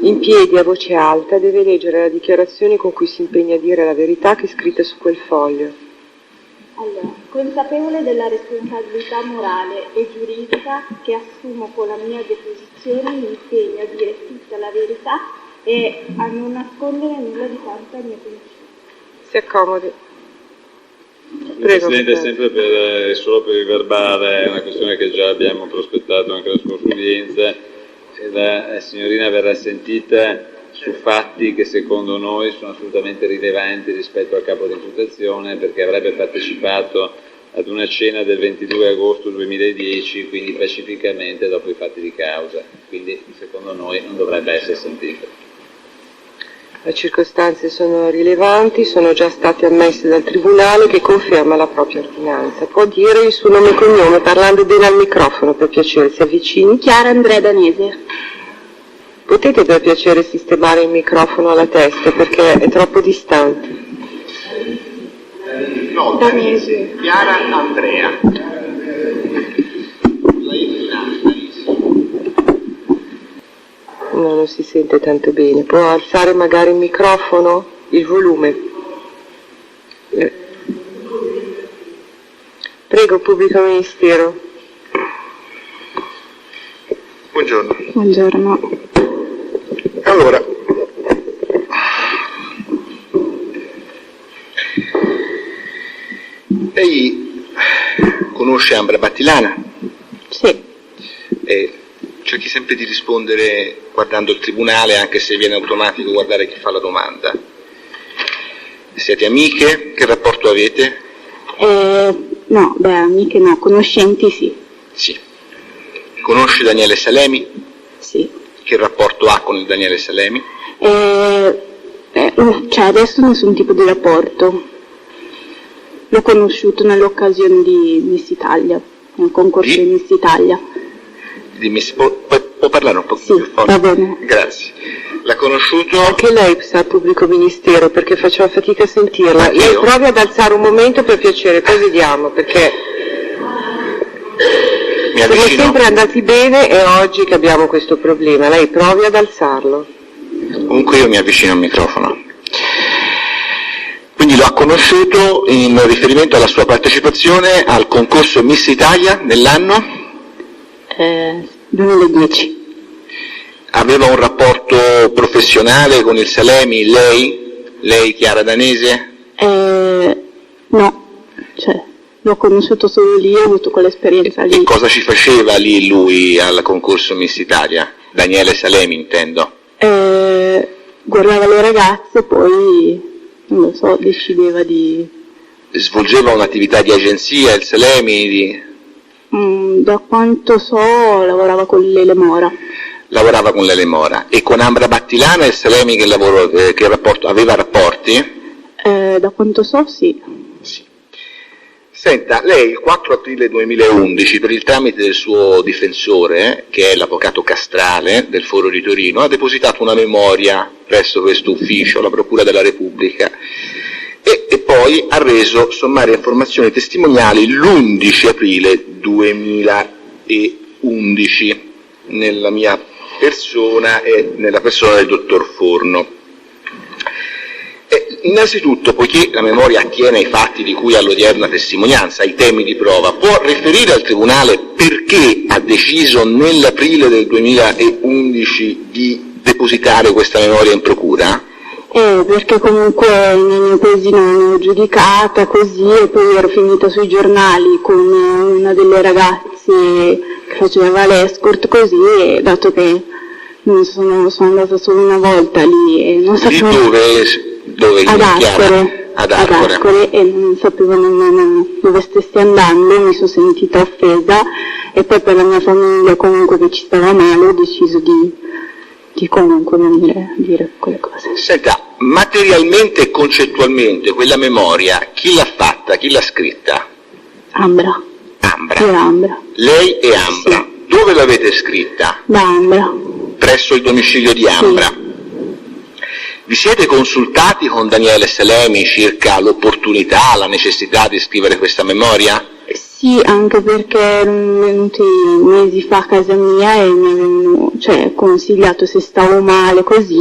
in piedi a voce alta, deve leggere la dichiarazione con cui si impegna a dire la verità che è scritta su quel foglio. Allora, consapevole della responsabilità morale e giuridica che assumo con la mia deposizione, mi impegno a dire tutta la verità e a non nascondere nulla di quanto al mio pensiero. Si accomodi. Prego, Presidente, solo per il verbale, è una questione che già abbiamo prospettato anche alla scorsa udienza. La signorina verrà sentita su fatti che secondo noi sono assolutamente rilevanti rispetto al capo di imputazione, perché avrebbe partecipato ad una cena del 22 agosto 2010, quindi pacificamente dopo i fatti di causa, quindi secondo noi non dovrebbe essere sentita. Le circostanze sono rilevanti, sono già state ammesse dal Tribunale che conferma la propria ordinanza. Può dire il suo nome e cognome parlando bene al microfono, per piacere, si avvicini. Chiara Andrea Danese. Potete per piacere sistemare il microfono alla testa perché è troppo distante. No, Danese, Chiara Andrea. No, non si sente tanto bene. Può alzare magari il microfono? Il volume? Prego, Pubblico Ministero. Buongiorno. Buongiorno. Allora, lei conosce Ambra Battilana? Sì. Cerchi sempre di rispondere guardando il tribunale, anche se viene automatico guardare chi fa la domanda. Siete amiche? Che rapporto avete? No, amiche no, conoscenti sì. Sì. Conosci Daniele Salemi? Sì. Che rapporto ha con il Daniele Salemi? Cioè adesso nessun tipo di rapporto. L'ho conosciuto nell'occasione di Miss Italia, nel concorso di Miss Italia. Può parlare un po' sì, più forte? Va bene. Grazie. L'ha conosciuto? Anche lei sa Pubblico Ministero perché facciamo fatica a sentirla. Lei provi ad alzare un momento per piacere, poi vediamo perché siamo sempre andati bene e oggi che abbiamo questo problema. Lei provi ad alzarlo. Comunque io mi avvicino al microfono. Quindi lo ha conosciuto in riferimento alla sua partecipazione al concorso Miss Italia nell'anno? 2010. Aveva un rapporto professionale con il Salemi, lei Chiara Danese? No, cioè l'ho conosciuto solo lì, ho avuto quell'esperienza lì. E cosa ci faceva lì lui al concorso Miss Italia? Daniele Salemi intendo. Guardava le ragazze, poi non lo so, decideva di... Svolgeva un'attività di agenzia il Salemi? Da quanto so lavorava con l'Elemora. Lavorava con l'Elemora. E con Ambra Battilana il Salemi che rapporto, aveva rapporti? Da quanto so sì. Senta, lei il 4 aprile 2011 per il tramite del suo difensore, che è l'avvocato Castrale del Foro di Torino, ha depositato una memoria presso questo ufficio, la Procura della Repubblica, e poi ha reso sommarie informazioni testimoniali l'11 aprile 2011 nella mia persona e nella persona del dottor Forno. Innanzitutto, poiché la memoria attiene ai fatti di cui ha l'odierna testimonianza, ai temi di prova, può riferire al Tribunale perché ha deciso nell'aprile del 2011 di depositare questa memoria in procura? Perché comunque nel mio paesino l'ho giudicata così e poi ero finita sui giornali con una delle ragazze che faceva l'escort così, e dato che non sono andata solo una volta lì e non sapevo... Dove ad Ascoli, e non sapevo nemmeno dove stessi andando, mi sono sentita offesa e poi per la mia famiglia comunque che ci stava male ho deciso di comunque venire a dire quelle cose. Senta, materialmente e concettualmente quella memoria chi l'ha fatta, chi l'ha scritta? Ambra. Ambra. Lei e Ambra. Sì. Dove l'avete scritta? Da Ambra. Presso il domicilio di Ambra. Sì. Vi siete consultati con Daniele Salemi circa l'opportunità, la necessità di scrivere questa memoria? Sì, Sì, anche perché erano venuti mesi fa a casa mia e mi avevano consigliato, se stavo male così,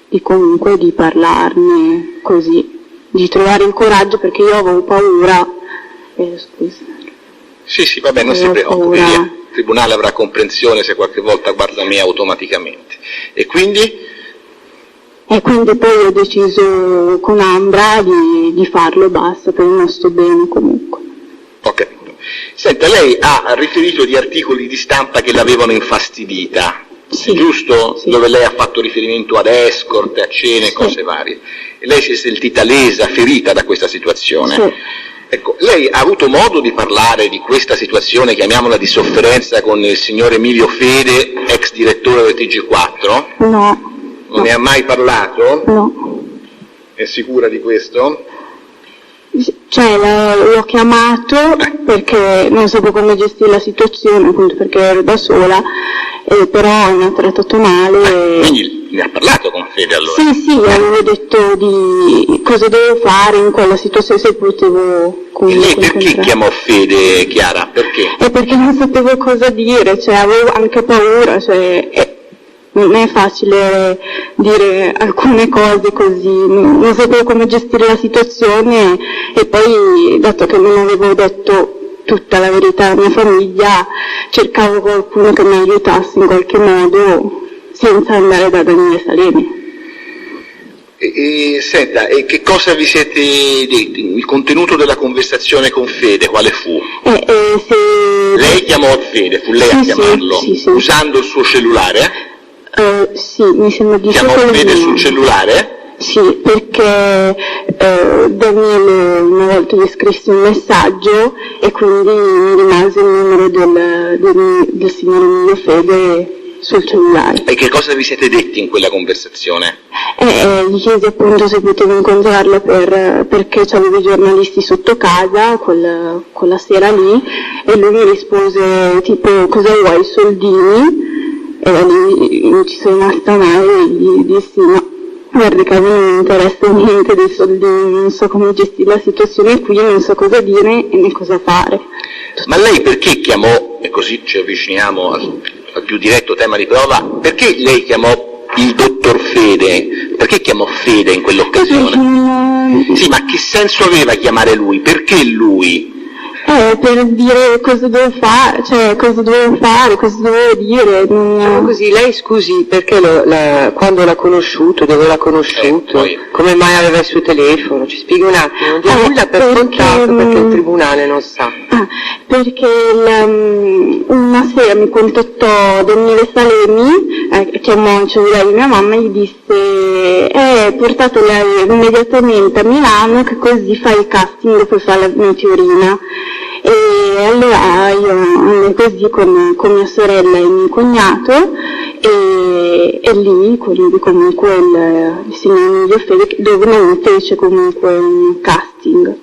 di comunque di parlarne così, di trovare il coraggio, perché io avevo paura. Scusa. Sì, vabbè, non si preoccupi, via. Il tribunale avrà comprensione se qualche volta guarda me automaticamente. E quindi? E quindi poi ho deciso con Ambra di farlo e basta, per il nostro bene comunque. Ho capito. Senta, lei ha riferito di articoli di stampa che l'avevano infastidita, sì, giusto? Sì. Dove lei ha fatto riferimento ad escort, a cene, sì, cose varie. E lei si è sentita lesa, ferita da questa situazione. Sì. Ecco, lei ha avuto modo di parlare di questa situazione, chiamiamola di sofferenza, con il signor Emilio Fede, ex direttore del TG4? No. Non ne ha mai parlato? No. È sicura di questo? L'ho chiamato perché non sapevo come gestire la situazione, appunto perché ero da sola, però mi ha trattato male. Quindi ne ha parlato con Fede allora? Sì, avevo detto di cosa dovevo fare in quella situazione, se potevo E lei perché chiamò Fede, Chiara? Perché? Perché non sapevo cosa dire, avevo anche paura, non è facile dire alcune cose così, non sapevo come gestire la situazione e poi, dato che non avevo detto tutta la verità alla mia famiglia, cercavo qualcuno che mi aiutasse in qualche modo senza andare da Daniele Salemi. Senta, e che cosa vi siete detti? Il contenuto della conversazione con Fede, quale fu? Lei chiamò Fede, fu lei a chiamarlo, sì. usando il suo cellulare? Sì, mi sembra di chiamò Fede sul cellulare? Sì, perché Daniele una volta gli scrisse un messaggio e quindi mi rimase il numero del signor Emilio Fede sul cellulare. E che cosa vi siete detti in quella conversazione? Gli chiesi appunto se potevo incontrarlo perché c'avevo i giornalisti sotto casa quella sera lì e lui mi rispose tipo cosa vuoi, soldini? E da lì ci sono rimasta male e gli dissi no, guarda che non mi interessa niente dei soldini, non so come gestire la situazione qui, non so cosa dire e né cosa fare. Ma lei perché chiamò, e così ci avviciniamo al più diretto tema di prova, perché lei chiamò il dottor Fede? Perché chiamò Fede in quell'occasione? Sì, ma che senso aveva chiamare lui? Perché lui? Per dire cosa dovevo fare, cosa dovevo dire. Diciamo così, lei scusi, perché quando l'ha conosciuto, dove l'ha conosciuto, come mai aveva il suo telefono? Ci spieghi un attimo, non dia nulla per contato perché il tribunale non sa. Perché una sera mi contattò Daniele Salemi, chiamò il cellulare di mia mamma e gli disse portatela immediatamente a Milano che così fai il casting e poi fai la meteorina. E allora io andai così con mia sorella e mio cognato e lì conobbi comunque il signor Emilio Fede dove non fece comunque un casting,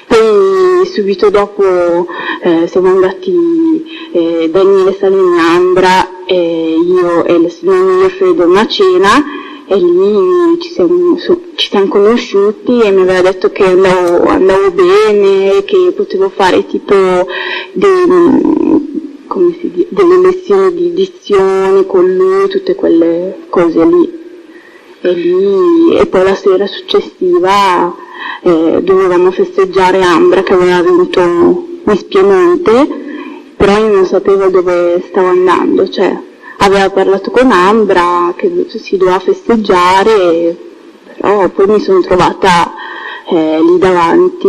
poi subito dopo siamo andati Daniele Salemi, Ambra, io e il signor Emilio Fede a una cena e lì ci siamo conosciuti e mi aveva detto che andavo bene, che potevo fare tipo delle lezioni di dizione con lui, tutte quelle cose lì. E poi la sera successiva dovevamo festeggiare Ambra che aveva vinto Miss Piemonte, però io non sapevo dove stavo andando, aveva parlato con Ambra che si doveva festeggiare, però poi mi sono trovata lì davanti,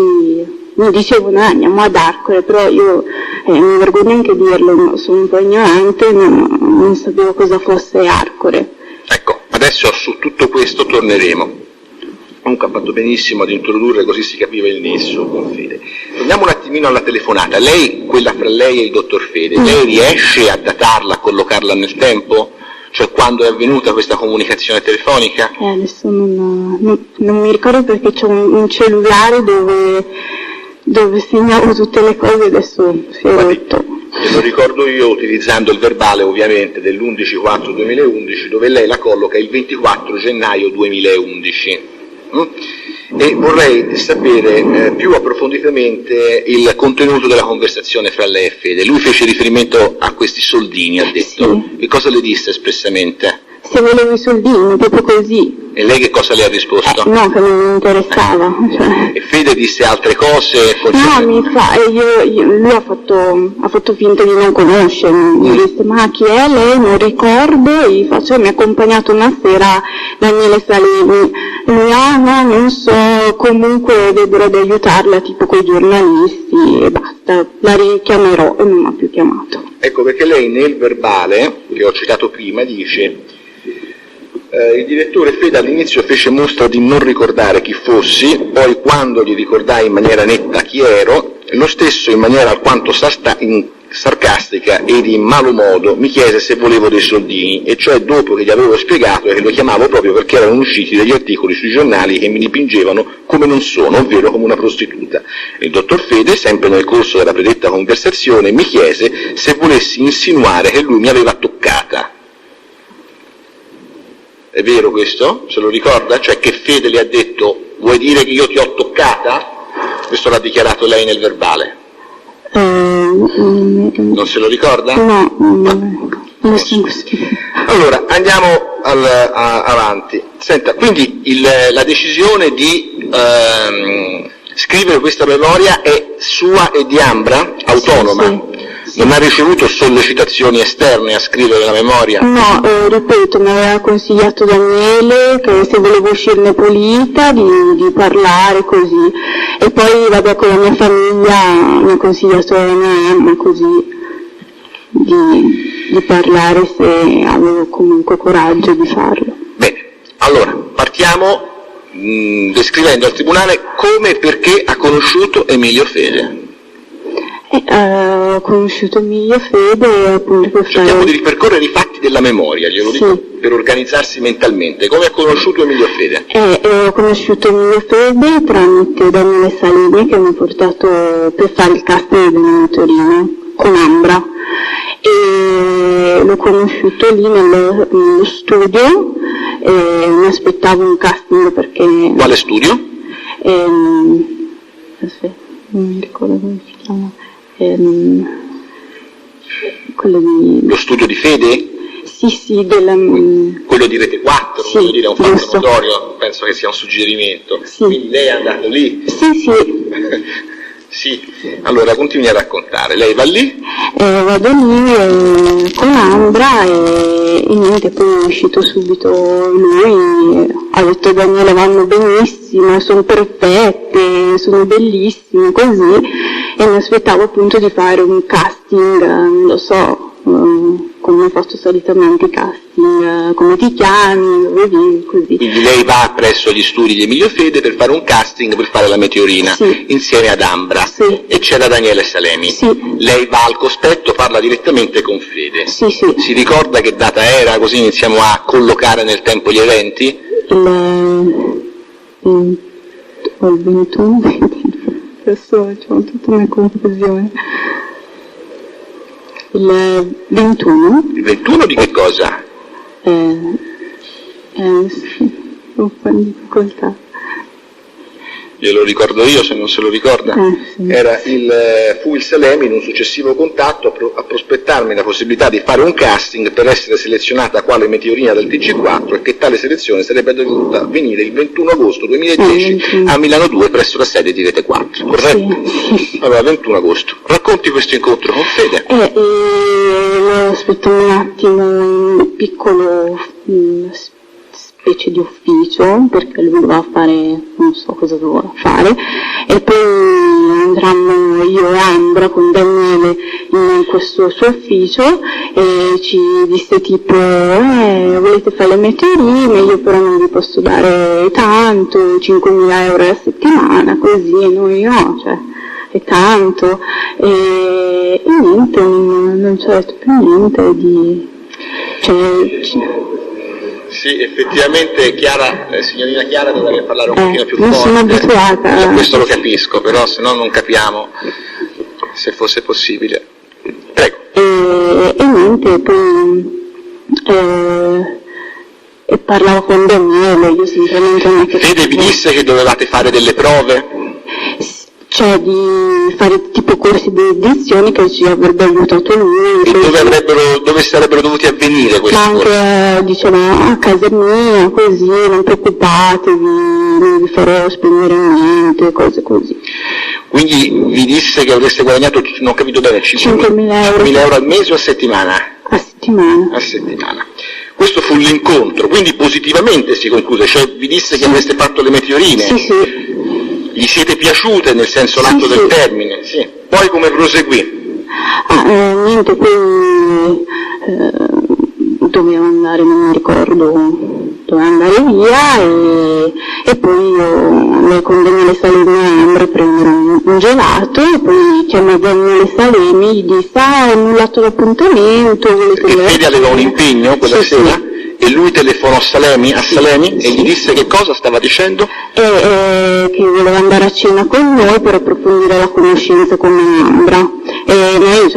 mi dicevano andiamo ad Arcore, però io mi vergogno anche dirlo, sono un po' ignorante, non sapevo cosa fosse Arcore. Ecco, adesso su tutto questo torneremo. Comunque ha fatto benissimo ad introdurre, così si capiva il nesso con Fede. Torniamo un attimino alla telefonata. Lei, quella fra lei e il dottor Fede, lei riesce a datarla, a collocarla nel tempo? Cioè quando è avvenuta questa comunicazione telefonica? Adesso non mi ricordo perché c'è un cellulare dove segnavo tutte le cose, adesso si è rotto. Me lo ricordo io utilizzando il verbale ovviamente dell'11/4/2011 dove lei la colloca il 24 gennaio 2011. e vorrei sapere più approfonditamente il contenuto della conversazione fra lei e Fede. Lui fece riferimento a questi soldini, ha detto. Sì. Che cosa le disse espressamente? Se volevo i soldini, proprio così. E lei che cosa le ha risposto? No, che non mi interessava. Cioè. E Fede disse altre cose? No, lui ha fatto finta di non conoscermi, mi disse ma chi è lei? Non ricordo, e mi ha accompagnato una sera Daniele Salemi, lui no, non so, comunque vedrò di aiutarla tipo coi giornalisti e basta, la richiamerò e non mi ha più chiamato. Ecco perché lei nel verbale, che ho citato prima, dice il direttore Fede all'inizio fece mostra di non ricordare chi fossi, poi quando gli ricordai in maniera netta chi ero, lo stesso in maniera alquanto sarcastica ed in malo modo mi chiese se volevo dei soldini, e cioè dopo che gli avevo spiegato che lo chiamavo proprio perché erano usciti degli articoli sui giornali che mi dipingevano come non sono, ovvero come una prostituta. Il dottor Fede, sempre nel corso della predetta conversazione, mi chiese se volessi insinuare che lui mi aveva toccata. È vero questo? Se lo ricorda? Cioè che Fede le ha detto vuoi dire che io ti ho toccata? Questo l'ha dichiarato lei nel verbale. Non se lo ricorda? No. Allora, andiamo avanti. Senta, quindi la decisione di scrivere questa memoria è sua e di Ambra? Autonoma? Sì. Non ha ricevuto sollecitazioni esterne a scrivere la memoria? No, ripeto, mi aveva consigliato Daniele che se volevo uscirne pulita di parlare così, e poi vabbè con la mia famiglia mi ha consigliato la mia mamma così di parlare se avevo comunque coraggio di farlo. Bene, allora partiamo descrivendo al Tribunale come e perché ha conosciuto Emilio Fede. Ho conosciuto Emilio Fede appunto per Cerchiamo di ripercorrere i fatti della memoria, glielo dico per organizzarsi mentalmente. Come ha conosciuto Emilio Fede? Ho conosciuto Emilio Fede tramite Daniele Salemi che mi ha portato per fare il casting di Torino con Ambra, e l'ho conosciuto lì nello studio e mi aspettavo un casting perché... Quale studio? Aspetta, non mi ricordo come si chiama. Quello di... Lo studio di Fede? Sì, della... Quello di Rete 4, sì, voglio dire, è un fatto giusto. notorio, penso che sia un suggerimento. Sì. Quindi lei è andato lì? Sì. Sì, allora continui a raccontare. Lei va lì? Vado lì con Ambra e niente, poi è uscito subito lui, ha detto Daniele vanno benissimo, sono perfette, sono bellissime, così, e mi aspettavo appunto di fare un casting, non lo so, come faccio solitamente i casting, come ti chiami, dove vivi, così. Quindi lei va presso gli studi di Emilio Fede per fare un casting per fare la meteorina, sì, insieme ad Ambra, sì, e c'era Daniele Salemi. Sì. Lei va al cospetto, parla direttamente con Fede. Sì. Si ricorda che data era, così iniziamo a collocare nel tempo gli eventi? Il 21, adesso c'ho tutta una confusione. Il 21? Il 21 di che cosa? Sì, un po' di difficoltà. Glielo ricordo io se non se lo ricorda. Sì. Fu il Salemi in un successivo contatto a prospettarmi la possibilità di fare un casting per essere selezionata quale meteorina del TG4 e che tale selezione sarebbe dovuta avvenire il 21 agosto 2010 a Milano 2 presso la sede di Rete 4, corretto? Sì. Allora, 21 agosto. Racconti questo incontro con Fede. Aspetta un attimo, un piccolo specie di ufficio, perché lui doveva fare, non so cosa doveva fare, e poi andrammo io e Ambra con Daniele in questo suo ufficio e ci disse tipo volete fare le meteorine, io però non vi posso dare tanto, 5.000 euro a settimana, così, e noi no, cioè è tanto, e niente, non ci ha detto più niente di... Sì, effettivamente Chiara, signorina Chiara dovrebbe parlare un pochino più non forte. Sono abituata. Questo lo capisco, però se no non capiamo se fosse possibile. Prego. E niente, poi e parlava con Daniele, io sinceramente non è che... Fede vi disse che dovevate fare delle prove? Cioè di fare tipo corsi di edizioni che ci avrebbe aiutato lui. E dove sarebbero dovuti avvenire questi corsi? Ma anche diceva a casa mia, così, non preoccupatevi, non vi farò spendere niente, cose così. Quindi vi disse che avreste guadagnato, non ho capito bene, 5.000 euro al mese o a settimana? A settimana. A settimana. Questo fu l'incontro, quindi positivamente si concluse, cioè vi disse che avreste fatto le meteorine? Sì. Gli siete piaciute nel senso lato del termine? Sì. Poi come proseguì? Niente, poi dovevo andare, non mi ricordo, dovevo andare via e poi io con Daniele Salemi a Ambra a prendere un gelato e poi chiamò Daniele Salemi, gli disse ho annullato l'appuntamento. Perché Fede aveva un impegno quella sera? Sì. E lui telefonò a Salemi e gli disse che cosa stava dicendo? Che voleva andare a cena con noi per approfondire la conoscenza con Ambra. E noi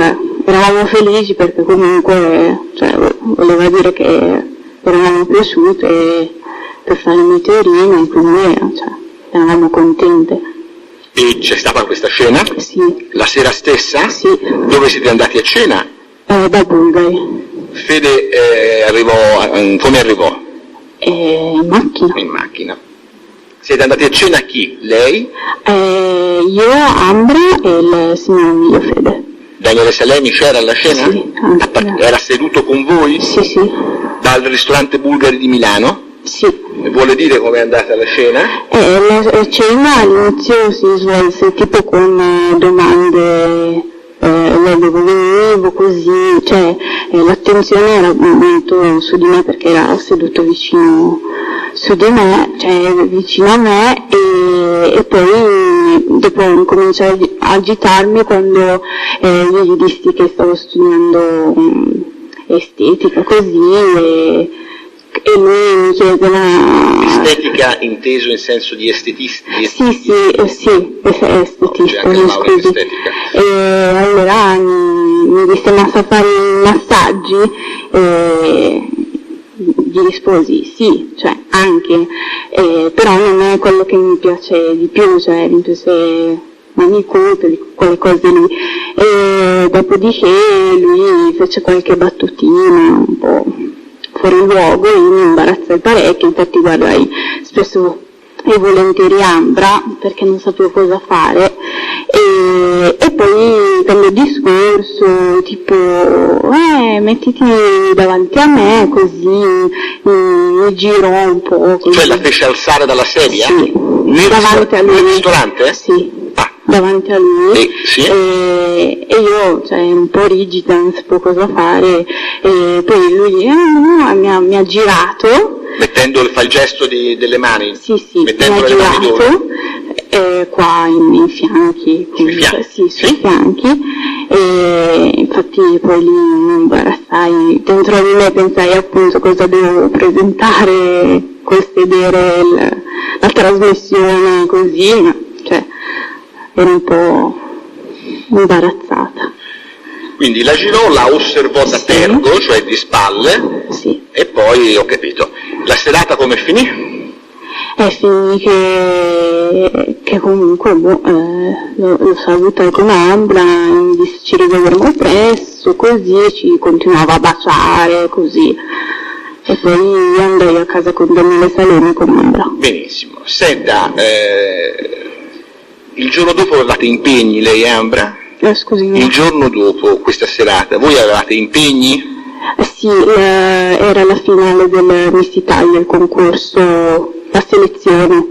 eravamo felici perché comunque voleva dire che eravamo piaciute per fare le meteorine, quindi eravamo contente. E c'è stata questa cena? Sì. La sera stessa? Sì. Dove siete andati a cena? Da Bulgari. Fede come arrivò? In macchina. In macchina. Siete andati a cena chi? Lei? Io, Ambra e il signor mio Fede. Daniele Salemi c'era alla cena? Sì. Era seduto con voi? Sì. Dal ristorante Bulgari di Milano? Sì. Vuole dire com'è andata la cena? La cena all'inizio si svolse tipo con domande, dove venivo, così, l'attenzione era molto su di me perché era seduto vicino a me e poi dopo cominciai a agitarmi quando io gli dissi che stavo studiando estetica così e lui mi chiedeva... Estetica inteso in senso di estetistica? Sì, estetista, mi scusi. E allora mi disse ma sa fare i massaggi? E gli risposi sì, anche, però non è quello che mi piace di più, mi piace manicure, quelle cose lì. E dopodiché lui fece qualche battutina un po' fuori luogo e mi imbarazzai parecchio, infatti guardai spesso e volentieri Ambra perché non sapevo cosa fare e poi cambiò discorso tipo mettiti davanti a me così mi girò un po' così. Cioè la fece alzare dalla sedia? Sì, davanti a lui. Nel ristorante? Sì. Davanti a lui sì. E io un po' rigida, non sapevo cosa fare e poi lui mi ha girato fa il gesto delle mani? Sì, mi ha girato qua in fianchi, sui fianchi e infatti poi lì mi imbarazzai, dentro di me pensai appunto cosa devo presentare, sedere la trasmissione così, ero un po' imbarazzata. Quindi la girò, la osservò da tergo, cioè di spalle, e poi ho capito. La serata come finì? Finì che comunque lo salutai con Ambra, mi disse ci rivedremo presto, così ci continuava a baciare, così. E poi andai a casa con Daniele Salemi con Ambra. Benissimo. Senta, il giorno dopo avevate impegni, lei e Ambra? Scusi. Il giorno dopo questa serata, voi avevate impegni? Sì, era la finale del Miss Italia, il concorso, la selezione.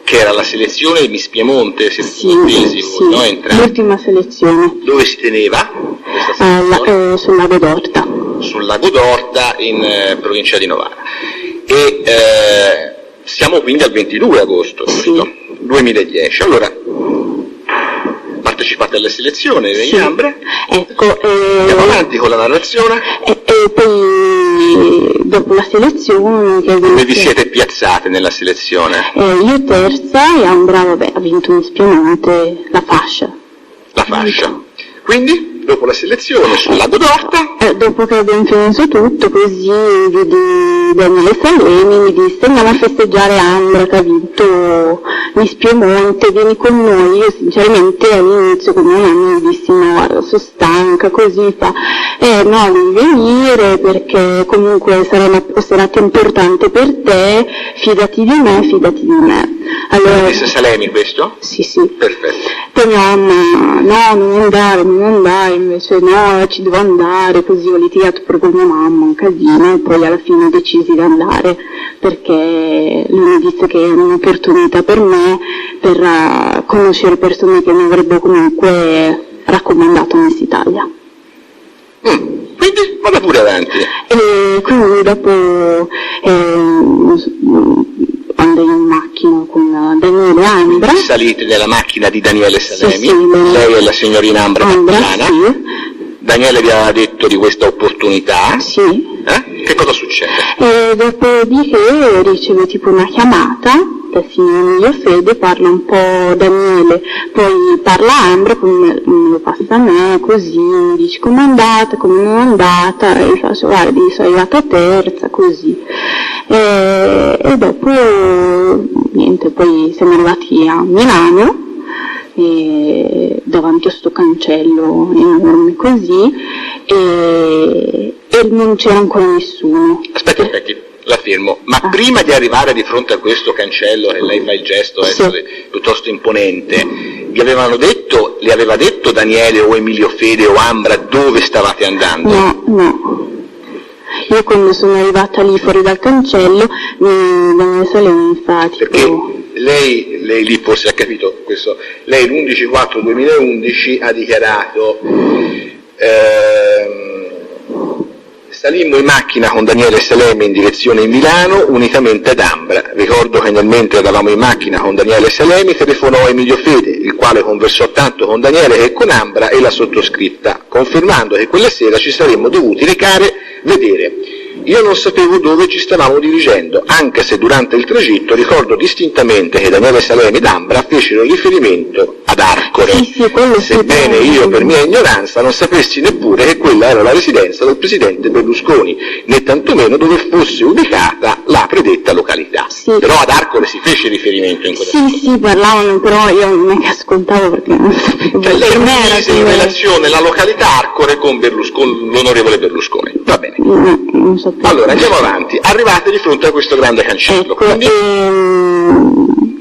Che era la selezione Miss Piemonte, sì, no? L'ultima selezione. Dove si teneva questa sul Lago d'Orta. Sul Lago d'Orta in provincia di Novara. E siamo quindi al 22 agosto, giusto? 2010. Allora, partecipate alla selezione, lei Ambra? Ecco. Andiamo avanti con la narrazione. E poi dopo la selezione... Come vi siete piazzate nella selezione? Io terza e Ambra, ha vinto in Piemonte la fascia. La fascia. Quindi? dopo la selezione sul Lago d'Orta. Dopo che abbiamo finito tutto, così vidi Daniele Salemi, mi disse andiamo a festeggiare Ambra che ha vinto Miss Piemonte, vieni con noi. Io sinceramente all'inizio come un anno mi dissi no, sono stanca, così fa no, devi venire perché comunque sarà una serata importante per te, fidati di me. Allora, disse Salemi questo? Sì. Perfetto. Poi mia mamma, no, non andare, invece no, ci devo andare, così ho litigato proprio con mia mamma, un casino, e poi alla fine ho deciso di andare, perché lui mi disse che era un'opportunità per me, per conoscere persone che mi avrebbero comunque raccomandato Miss Italia. Quindi vada pure avanti. E quindi dopo andai in macchina con Daniele Ambra. Salite nella macchina di Daniele Salemi, Sì, lei è la signorina Ambra Partigiana. Sì. Daniele vi aveva detto di questa opportunità. Sì. Che cosa succede? E dopodiché riceve tipo una chiamata dal signor Mio Fede, parla un po' Daniele, poi parla Ambra, poi me lo passa a me, così mi dice com'è andata, come non è andata, e faccio guardi sono arrivata terza, così. E dopo niente, poi siamo arrivati a Milano, e davanti a sto cancello enorme così, e non c'era ancora nessuno. Aspetti, la fermo. Ma prima di arrivare di fronte a questo cancello, che lei fa il gesto essere piuttosto imponente, le aveva detto Daniele o Emilio Fede o Ambra dove stavate andando? No. Io quando sono arrivata lì fuori dal cancello, Daniele Salemi infatti. Perché lei lì forse ha capito questo, lei l'11/4/2011 ha dichiarato salimmo in macchina con Daniele Salemi in direzione in Milano unitamente ad Ambra. Ricordo che nel mentre eravamo in macchina con Daniele Salemi telefonò Emilio Fede, il quale conversò tanto con Daniele che con Ambra e la sottoscritta, confermando che quella sera ci saremmo dovuti recare vedere. Io non sapevo dove ci stavamo dirigendo, anche se durante il tragitto ricordo distintamente che Daniele Salemi ed Ambra fecero riferimento ad Arcore, sebbene io per mia ignoranza non sapessi neppure che quella era la residenza del presidente Berlusconi, né tantomeno dove fosse ubicata la predetta località. Però ad Arcore si fece riferimento in quella Sì, parlavano, però io non è che ascoltavo perché non sapevo. Cioè lei mise in relazione la località Arcore con l'onorevole Berlusconi. Va bene. Non sapevo. Allora andiamo avanti, arrivate di fronte a questo grande cancello.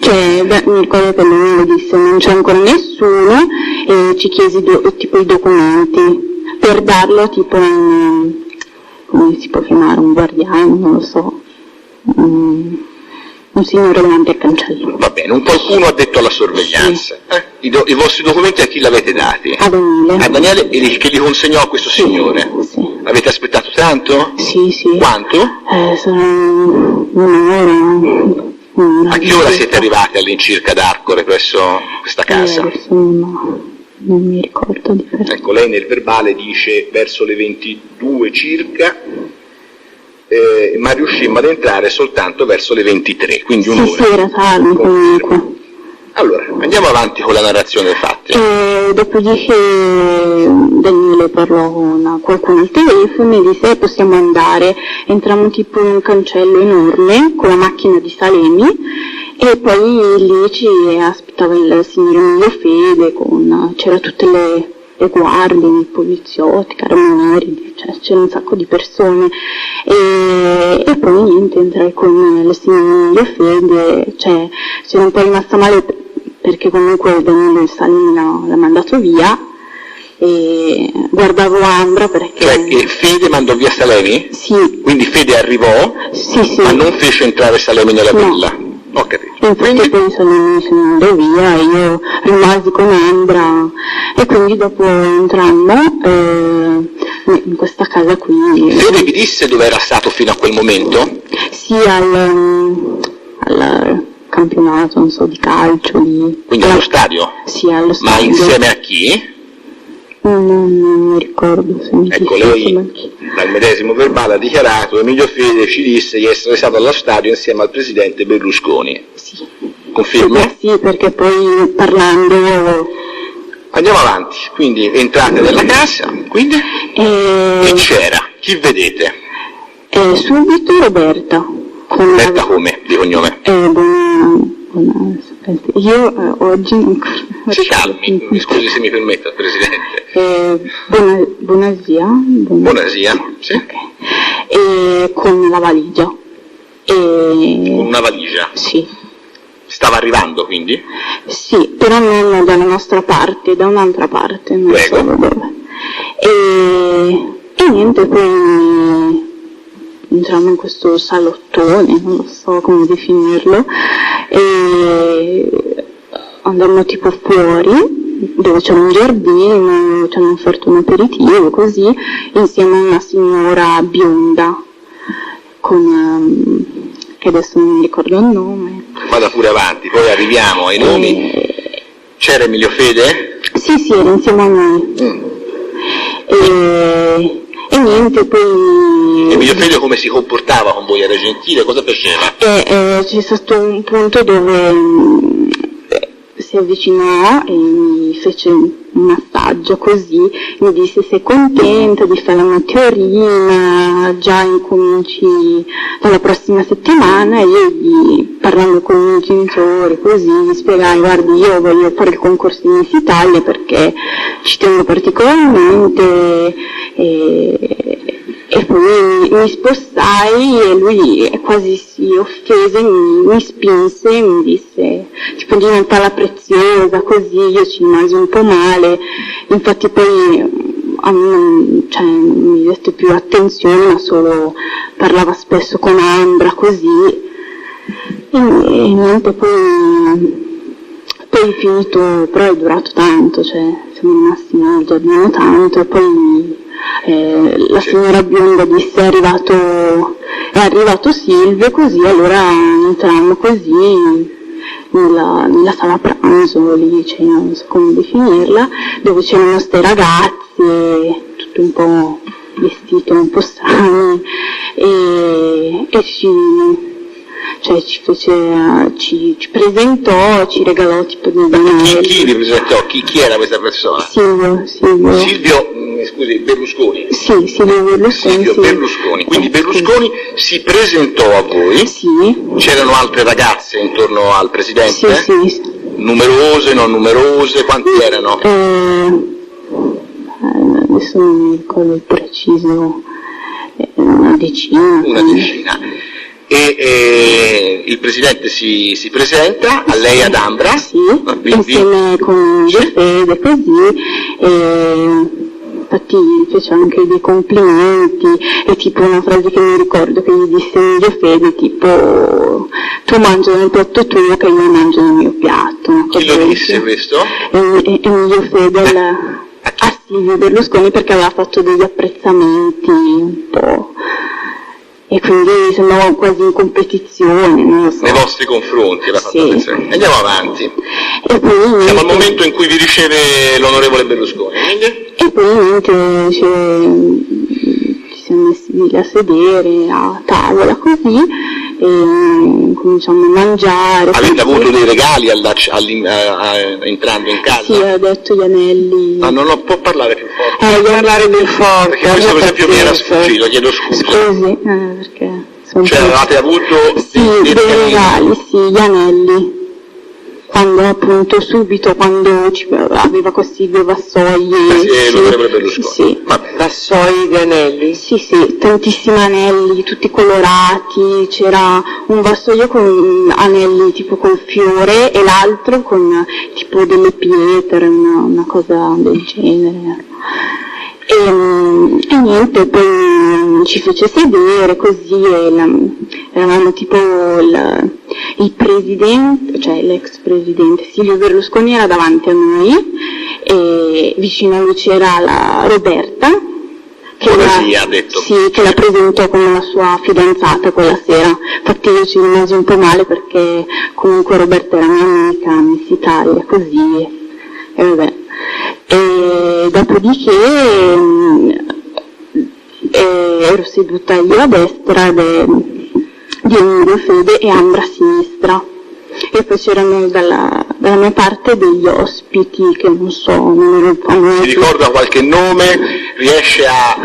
Mi ricordo che lui mi disse non c'è ancora nessuno e ci chiesi tipo i documenti per darlo tipo come si può chiamare, un guardiano, non lo so, un signore davanti al cancello. Va bene, un qualcuno ha detto alla sorveglianza. I vostri documenti a chi l'avete dati? A Daniele. A Daniele che li consegnò a questo signore? Sì. Avete aspettato tanto? Sì. Quanto? Sono un'ora. A che ora siete arrivati all'incirca ad Arcore presso questa casa? Adesso non mi ricordo di fare. Ecco, lei nel verbale dice verso le 22 circa, ma riuscimmo ad entrare soltanto verso le 23, quindi un'ora. Sì, era tardi comunque. Allora, andiamo avanti con la narrazione dei fatti. Dopodiché Daniele parlò con qualcuno al telefono e disse possiamo andare. Entrammo tipo in un cancello enorme con la macchina di Salemi e poi lì ci aspettava il signor Emilio Fede, c'era tutte le guardie, i poliziotti, carabinieri, cioè c'era un sacco di persone e poi niente, entrai con il signor Emilio Fede, cioè sono un po' rimasta male perché comunque Daniele Salemi l'ha mandato via e guardavo Ambra perché... Cioè che Fede mandò via Salemi? Sì. Quindi Fede arrivò, sì. Ma non fece entrare Salemi nella villa? Ho capito. Infatti poi Salemi se ne andò via e io rimasi con Ambra e quindi dopo entrammo in questa casa qui. Fede vi disse dove era stato fino a quel momento? Sì, al campionato, non so, di calcio. Quindi allo stadio? Sì, allo stadio. Ma insieme a chi? Non mi ricordo se mi ecco, lei dal medesimo verbale ha dichiarato Emilio Fede ci disse di essere stato allo stadio insieme al presidente Berlusconi. Sì. Conferma? Sì, perché poi parlando Andiamo avanti, quindi entrate nella casa, quindi? E c'era, chi vedete? Subito Roberta. Roberta come, di cognome? Io oggi non... Si calmi, mi scusi se mi permette, Presidente. Bonasia. Bonasia, sì. Okay. Con la valigia. Con una valigia? Sì. Stava arrivando quindi? Sì, però non dalla nostra parte, da un'altra parte, non Prego. so dove. E niente, poi entriamo in questo salottone, non so come definirlo, e andammo tipo fuori, dove c'era un giardino, ci hanno offerto un aperitivo, così, insieme a una signora bionda, che adesso non mi ricordo il nome. Vada pure avanti, poi arriviamo ai nomi. C'era Emilio Fede? Sì, era insieme a noi. E niente, poi... Emilio Fede come si comportava con voi? Era gentile? Cosa faceva? C'è stato un punto dove si avvicinò e mi fece un assaggio così, mi disse: sei contenta di fare la meteorina, già incominci dalla prossima settimana. E io parlando con i miei genitori così, gli spiegai: guardi, io voglio fare il concorso di Miss Italia perché ci tengo particolarmente, e poi mi spostai e lui quasi si offese, mi spinse e mi disse tipo diventala preziosa, così. Io ci rimasi un po' male, infatti poi a me non mi dette più attenzione, ma solo parlava spesso con Ambra così, e niente, poi finito, però è durato tanto, cioè siamo rimasti nel giardino tanto, e poi la signora bionda disse è arrivato Silvio, così allora entrammo così nella sala pranzo, lì non so come definirla, dove c'erano queste ragazze tutte un po' vestite un po' strane, e ci presentò, ci regalò tipo dei danari. Chi vi presentò? Chi era questa persona? Silvio, scusi, Berlusconi? Sì, Silvio Berlusconi. Silvio sì. Berlusconi. Quindi Berlusconi si presentò a voi? Sì. C'erano altre ragazze intorno al Presidente? Sì. Numerose, non numerose? Quanti erano? Adesso non mi ricordo il preciso, una decina. Una decina. E il Presidente si presenta a lei ad Ambra? Sì, insieme con Emilio Fede, così, infatti fece anche dei complimenti, e tipo una frase che mi ricordo che gli disse Emilio Fede, tipo tu mangi nel piatto tuo che io mangio nel mio piatto. Chi lo disse questo? Emilio Fede a Silvio Berlusconi, perché aveva fatto degli apprezzamenti un po'. E quindi sembrava quasi in competizione, non lo so. Nei vostri confronti era fatto attenzione. Andiamo avanti. E poi, siamo al momento in cui vi riceve l'onorevole Berlusconi. E poi niente, ci siamo messi lì a sedere a tavola così, e cominciamo a mangiare. Avete avuto dei regali entrando in casa? Sì, ho detto gli anelli. Ma non può parlare più forte? Parlare più forte. Perché questo per esempio mi era sfuggito, chiedo scusa. Scusi, perché cioè avevate avuto dei regali, sì, gli anelli. Quando appunto subito, quando aveva questi due vassoi. L'onorevole Berlusconi. Sì. Vassoi di anelli? Sì, tantissimi anelli, tutti colorati, c'era un vassoio con anelli tipo con fiore e l'altro con tipo delle pietre, una cosa del genere. E niente, poi ci fece sedere così, eravamo tipo il presidente, cioè l'ex presidente Silvio Berlusconi era davanti a noi, e vicino a lui c'era la Roberta, che la presentò come la sua fidanzata quella sera. Infatti io ci rimasi un po' male perché comunque Roberta era mia amica, Miss Italia, così, e vabbè. E dopodiché ero seduta io a destra di Emilio Fede e Ambra a sinistra, e poi c'erano dalla dalla mia parte degli ospiti che non so, si ricorda qualche nome, riesce a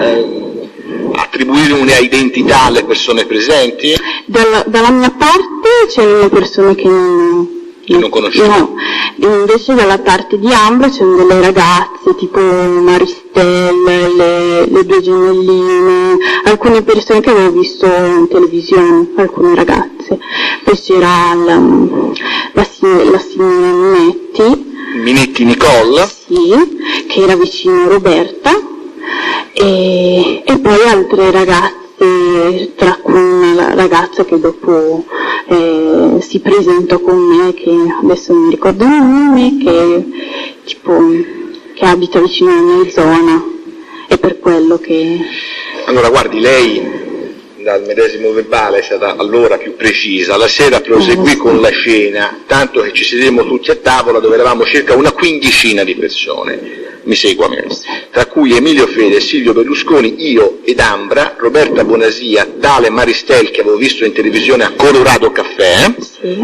attribuire una identità alle persone presenti? Dalla mia parte c'erano persone che non conoscevo. No, invece dalla parte di Ambra c'erano delle ragazze tipo Maristelle, le due gemelline, alcune persone che avevo visto in televisione, alcune ragazze. Poi c'era la signora Minetti Nicole? Sì, che era vicino a Roberta, e poi altre ragazze, tra cui una ragazza che dopo si presentò con me, che adesso non mi ricordo il nome, che abita vicino alla mia zona, e per quello che... Allora guardi, lei dal medesimo verbale è stata allora più precisa, la sera proseguì con la scena, tanto che ci sedemmo tutti a tavola dove eravamo circa una quindicina di persone. Mi segua me, tra cui Emilio Fede, Silvio Berlusconi, io ed Ambra, Roberta Bonasia, Dale Maristel che avevo visto in televisione a Colorado Caffè, sì.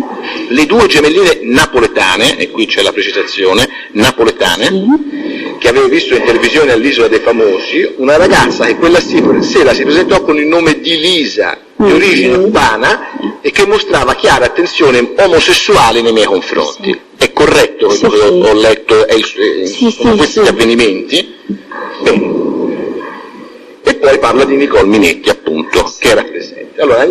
Le due gemelline napoletane, e qui c'è la precisazione, napoletane, sì. Che avevo visto in televisione all'Isola dei Famosi, una ragazza che quella sera si presentò con il nome di Lisa, di origine cubana, e che mostrava chiara attenzione omosessuale nei miei confronti. Sì. È corretto quello che ho letto, sono questi avvenimenti? Bene. E poi parla di Nicole Minetti, appunto, che era presente. Allora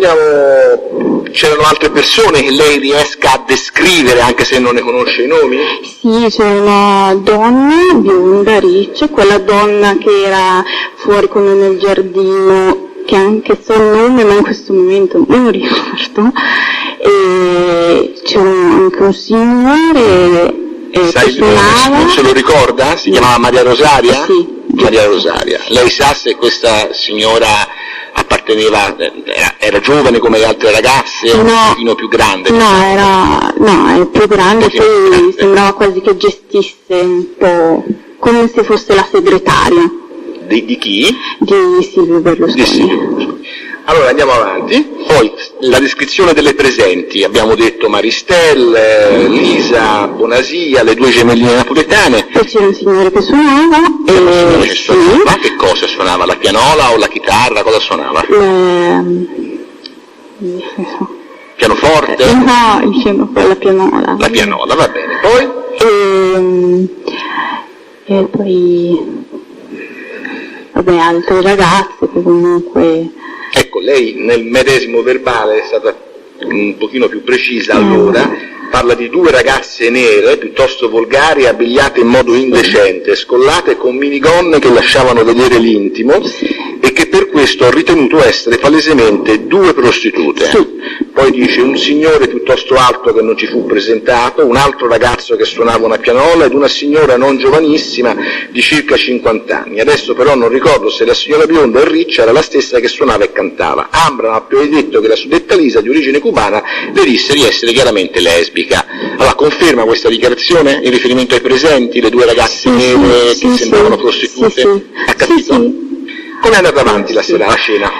c'erano altre persone che lei riesca a descrivere, anche se non ne conosce i nomi? Sì, c'è una donna bionda, riccia, quella donna che era fuori con me nel giardino, che anche so il nome, ma in questo momento non lo ricordo. E c'era anche un signore Sai, non se lo ricorda? Si chiamava Maria Rosaria? Sì. Maria Rosaria. Lei sa se questa signora apparteneva, era giovane come le altre ragazze, o un pochino più grande? No, è più grande, poi sembrava quasi che gestisse un po' come se fosse la segretaria. Di chi? Di Silvio Berlusconi. Allora andiamo avanti, poi la descrizione delle presenti, abbiamo detto Maristelle, Lisa, Bonasia, le due gemelline napoletane. Poi c'era un signore che suonava. Ma che cosa suonava? La pianola o la chitarra? Cosa suonava? Pianoforte? No, la pianola. La pianola, va bene. Poi? E poi, vabbè, altre ragazze che comunque... Ecco, lei nel medesimo verbale è stata un pochino più precisa allora, parla di due ragazze nere, piuttosto volgari, abbigliate in modo indecente, scollate con minigonne che lasciavano vedere l'intimo e che per questo ho ritenuto essere palesemente due prostitute. Poi dice un signore piuttosto alto che non ci fu presentato, un altro ragazzo che suonava una pianola ed una signora non giovanissima di circa 50 anni. Adesso però non ricordo se la signora bionda e riccia era la stessa che suonava e cantava. Ambra ha poi detto che la suddetta Lisa, di origine cubana, le disse di essere chiaramente lesbica. Allora, conferma questa dichiarazione in riferimento ai presenti, le due ragazze nere che sembravano prostitute? Ha capito? Come è andata avanti la sera, la scena?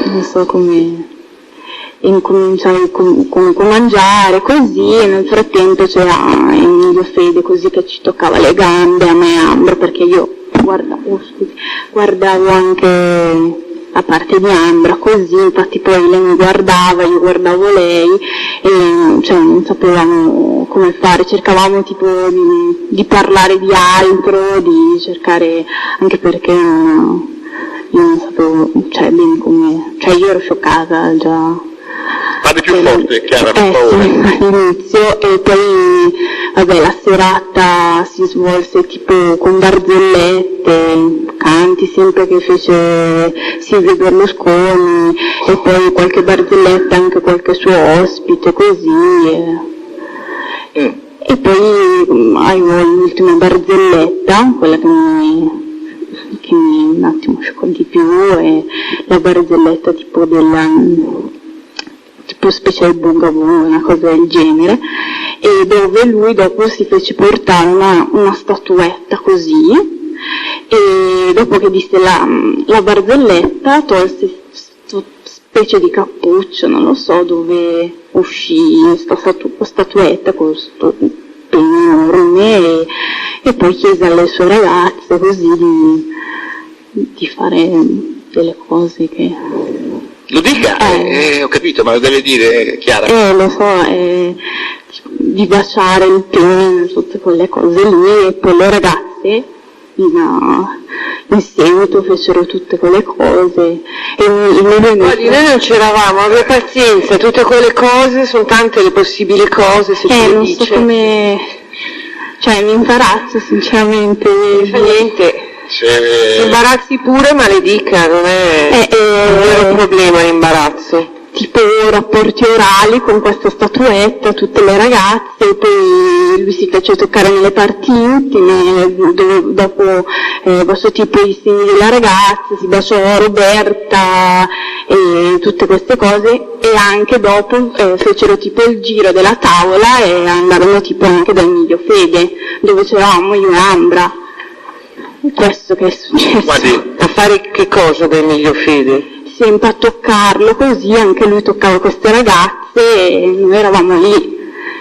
Non so come incominciare comunque a mangiare così, e nel frattempo c'era Emilio Fede così che ci toccava le gambe a me e Ambra, perché io guardavo anche la parte di Ambra così, infatti poi lei mi guardava, io guardavo lei e non sapevamo come fare, cercavamo tipo di parlare di altro, di cercare, anche perché io non sapevo bene come, io ero scioccata già. Parli più forte, Chiara, per favore. All'inizio, e poi la serata si svolse tipo con barzellette, canti sempre che fece Silvio Berlusconi, e poi qualche barzelletta anche qualche suo ospite così. E poi l'ultima barzelletta, quella che mi un attimo scioccò di più, è la barzelletta tipo special bungaboo, una cosa del genere, e dove lui dopo si fece portare una statuetta così, e dopo che disse la barzelletta tolse specie di cappuccio, non lo so, dove uscì questa statuetta con questo pene enorme e poi chiese alle sue ragazze così di fare delle cose che... Lo dica, ho capito, ma lo deve dire Chiara. Lo so, di baciare il pene, tutte quelle cose lì, e poi le ragazze in seguito fecero tutte quelle cose e Guardi, noi non c'eravamo, abbia pazienza, tutte quelle cose, sono tante le possibili cose, se ci non dice. so come, cioè mi imbarazzo sinceramente. Non fa niente. Imbarazzi pure, ma le dica, non è un vero problema l'imbarazzo. Tipo rapporti orali con questa statuetta, tutte le ragazze, poi lui si fece toccare nelle parti intime, dopo baciò tipo i seni della ragazza, si baciò Roberta e tutte queste cose, e anche dopo fecero tipo il giro della tavola e andarono tipo anche da Emilio Fede, dove c'eravamo io e Ambra. Questo che è successo. Guardi, a fare che cosa da Emilio Fede? Sempre a toccarlo così, anche lui toccava queste ragazze e noi eravamo lì,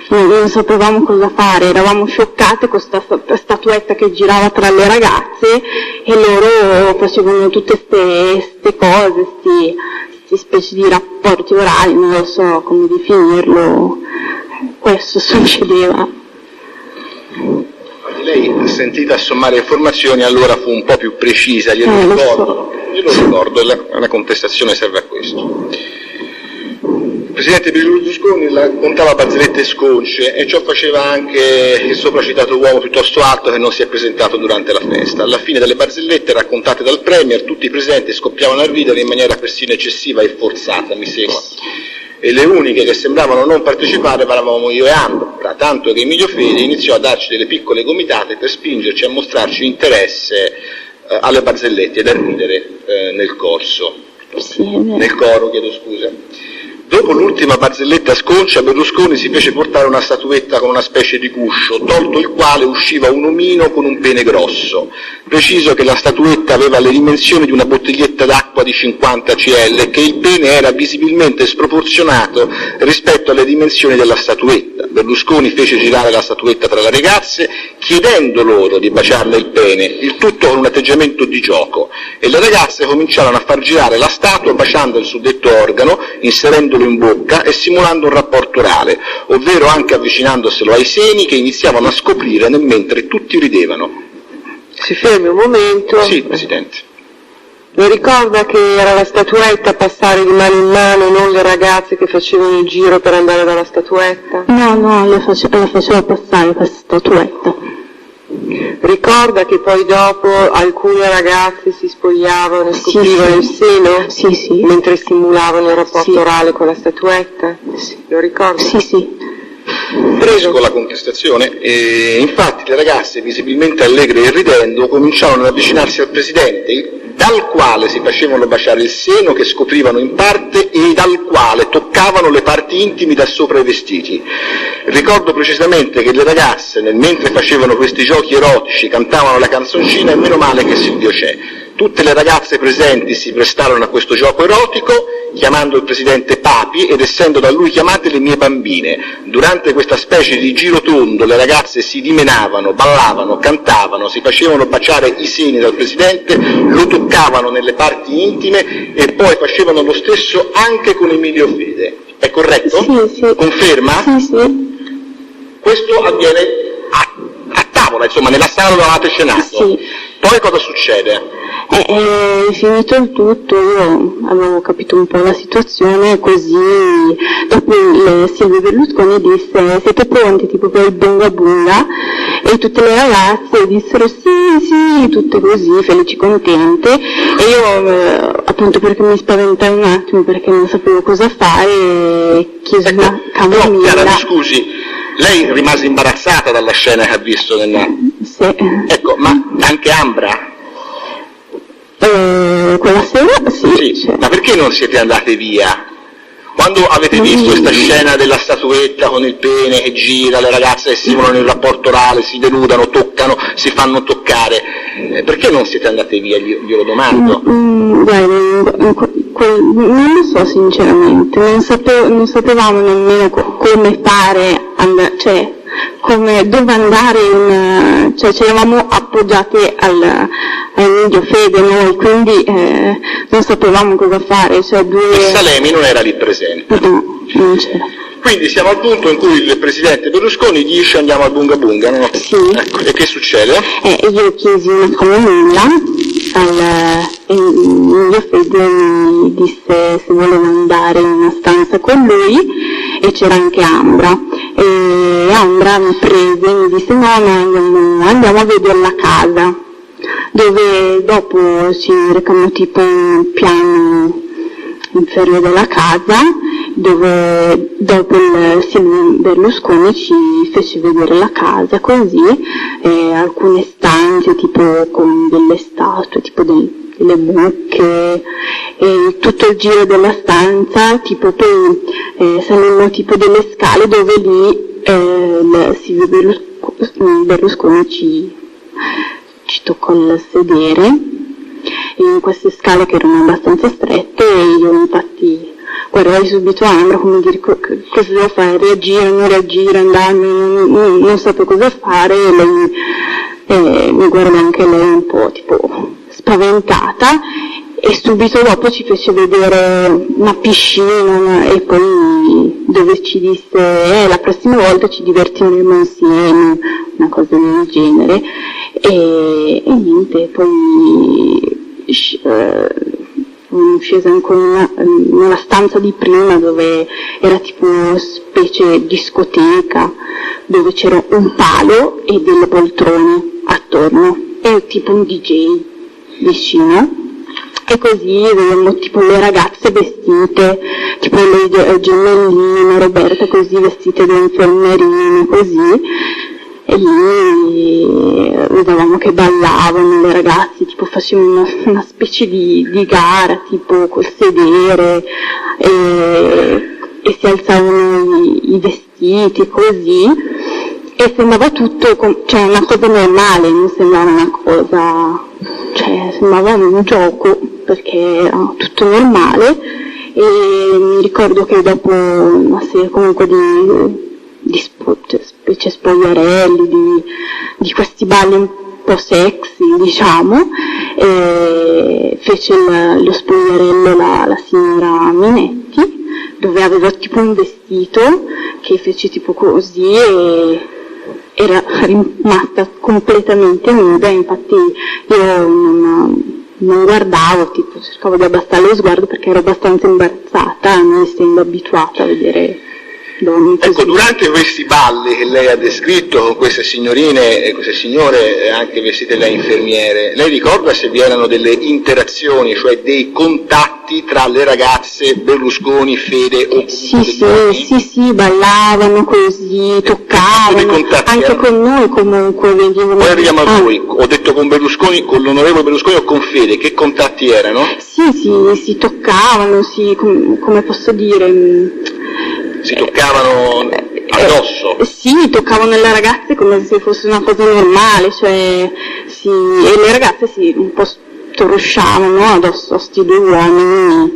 non sapevamo cosa fare, eravamo scioccate con questa statuetta che girava tra le ragazze e loro facevano tutte queste cose, queste specie di rapporti orali, non lo so come definirlo, questo succedeva. Lei, sentita sommare informazioni, allora fu un po' più precisa, glielo ricordo, la contestazione serve a questo. Il presidente Berlusconi contava barzellette sconce e ciò faceva anche il sopracitato uomo piuttosto alto che non si è presentato durante la festa. Alla fine delle barzellette raccontate dal Premier, tutti i presenti scoppiavano a ridere in maniera persino eccessiva e forzata, mi segua. E le uniche che sembravano non partecipare eravamo io e Ambra, tanto che Emilio Fede iniziò a darci delle piccole gomitate per spingerci a mostrarci interesse alle barzellette ed a ridere nel coro, chiedo scusa. Dopo l'ultima barzelletta sconcia, Berlusconi si fece portare una statuetta con una specie di guscio, tolto il quale usciva un omino con un pene grosso. Preciso che la statuetta aveva le dimensioni di una bottiglietta d'acqua di 50 cl e che il pene era visibilmente sproporzionato rispetto alle dimensioni della statuetta. Berlusconi fece girare la statuetta tra le ragazze, chiedendo loro di baciarle il pene, il tutto con un atteggiamento di gioco, e le ragazze cominciarono a far girare la statua baciando il suddetto organo, inserendolo in bocca e simulando un rapporto orale, ovvero anche avvicinandoselo ai seni che iniziavano a scoprire nel mentre tutti ridevano. Si fermi un momento. Sì, Presidente. Mi ricorda che era la statuetta a passare di mano in mano, non le ragazze che facevano il giro per andare dalla statuetta? No, la faceva passare questa statuetta. Ricorda che poi dopo alcune ragazze si spogliavano e scoprivano il seno? Sì. Mentre simulavano il rapporto orale con la statuetta? Sì. Lo ricorda? Sì. Prego. Con la contestazione, e infatti le ragazze, visibilmente allegre e ridendo, cominciarono ad avvicinarsi al Presidente, dal quale si facevano baciare il seno che scoprivano in parte e dal quale toccavano le parti intimi da sopra i vestiti. Ricordo precisamente che le ragazze, nel mentre facevano questi giochi erotici, cantavano la canzoncina E meno male che Silvio c'è. Tutte le ragazze presenti si prestarono a questo gioco erotico, chiamando il Presidente Papi ed essendo da lui chiamate le mie bambine. Durante questa specie di giro tondo le ragazze si dimenavano, ballavano, cantavano, si facevano baciare i seni dal Presidente, lo toccavano nelle parti intime e poi facevano lo stesso anche con Emilio Fede. È corretto? Sì. Conferma? Sì. Questo avviene a tavola, insomma, nella sala dove avevate cenato. Sì. Poi cosa succede? Finito il tutto, io avevo capito un po' la situazione, così dopo Silvio Berlusconi disse siete pronti tipo per il bunga bunga, e tutte le ragazze dissero sì, tutte così, felici, contente, e io appunto perché mi spaventai un attimo, perché non sapevo cosa fare, chiesi una camomilla. Chiara, mi scusi, lei rimase imbarazzata dalla scena che ha visto nella... Sì. Ecco, ma anche Ambra? Quella sera sì. Ma perché non siete andate via? Quando avete visto questa scena della statuetta con il pene che gira, le ragazze che simulano il rapporto orale, si denudano, toccano, si fanno toccare, perché non siete andate via? Glielo domando. Non lo so sinceramente, non sapevamo nemmeno come fare, cioè dove andare, cioè ci eravamo appoggiate al Medio Fede noi, quindi non sapevamo cosa fare. Cioè E Salemi non era lì presente? No, non c'era. Quindi siamo al punto in cui il presidente Berlusconi dice andiamo al Bunga Bunga, no? Sì. Ecco, e che succede? Io chiesi una comunulla e mio Fede mi disse se volevo andare in una stanza con lui, e c'era anche Ambra, e Ambra mi prese e mi disse no, andiamo a vedere la casa, dove dopo ci recammo tipo un piano inferiore della casa, dove dopo il Silvio Berlusconi ci fece vedere la casa così, alcune stanze tipo con delle statue, tipo delle mucche, e tutto il giro della stanza, tipo poi salimmo tipo delle scale dove lì il Silvio Berlusconi ci toccò il sedere, in queste scale che erano abbastanza strette, e io infatti guardai subito Ambra come dire cosa devo fare, reagire, non reagire, andare, non sapevo cosa fare, e lei mi guarda anche lei un po' tipo spaventata, e subito dopo ci fece vedere una piscina, e poi dove ci disse la prossima volta ci divertiremo insieme, una cosa del genere, e niente, poi scesa ancora nella stanza di prima, dove era tipo una specie discoteca, dove c'era un palo e delle poltrone attorno e tipo un DJ vicino, e così vedevamo tipo le ragazze vestite, tipo le gemellina, Roberta così vestite da infermerine così, e lì vedevamo che ballavano le ragazze, tipo facevano una specie di gara tipo col sedere, e si alzavano i vestiti così, e sembrava tutto cioè una cosa normale, non sembrava una cosa, cioè sembrava un gioco, perché era tutto normale. E mi ricordo che dopo una serie comunque di specie spogliarelli, di questi balli un po' sexy, diciamo, fece lo spogliarello la signora Minetti, dove aveva tipo un vestito che fece tipo così, e era rimasta completamente nuda, infatti io non guardavo, tipo cercavo di abbassare lo sguardo perché ero abbastanza imbarazzata, non essendo abituata a vedere donne così. Ecco, durante questi balli che lei ha descritto con queste signorine e queste signore anche vestite da infermiere, lei ricorda se vi erano delle interazioni, cioè dei contatti tra le ragazze Berlusconi, Fede o sì, ballavano così, toccavano, anche con noi comunque venivano. Poi arriviamo a voi, ho detto con Berlusconi, con l'onorevole Berlusconi o con Fede, che contatti erano? Sì, si toccavano, come posso dire, si toccavano addosso? Sì, toccavano le ragazze come se fosse una cosa normale, cioè e le ragazze un po' storusciavano addosso a sti due uomini.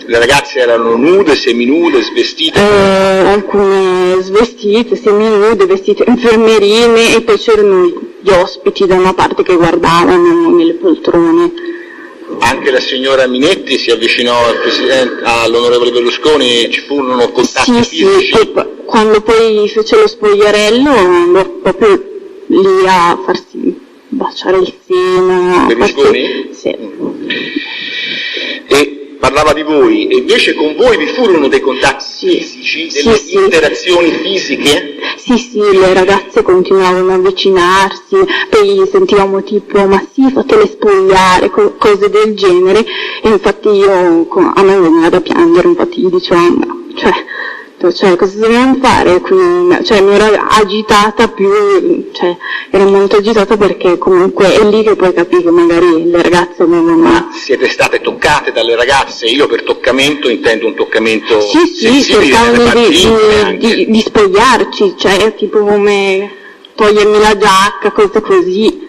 Le ragazze erano nude, seminude, svestite? Alcune svestite, seminude, vestite infermerine, e poi c'erano gli ospiti da una parte che guardavano nelle poltrone. Anche la signora Minetti si avvicinò all'onorevole Berlusconi, ci furono contatti fisici? Sì, quando poi fece lo spogliarello andò proprio lì a farsi baciare il seno. Berlusconi? Sì. E parlava di voi, e invece con voi vi furono dei contatti fisici, delle interazioni fisiche? Sì, le ragazze continuavano a avvicinarsi, poi sentivamo tipo, ma sì, fatele spogliare, cose del genere, e infatti a me veniva da piangere, infatti gli dicevo, cioè, Esatto, cioè cosa dovevamo fare? Quindi, cioè mi ero agitata ero molto agitata perché comunque è lì che poi capisci che magari le ragazze avevano... Ma siete state toccate dalle ragazze? Io per toccamento intendo un toccamento Sì, cercavano di spogliarci, cioè tipo come togliermi la giacca, cose così.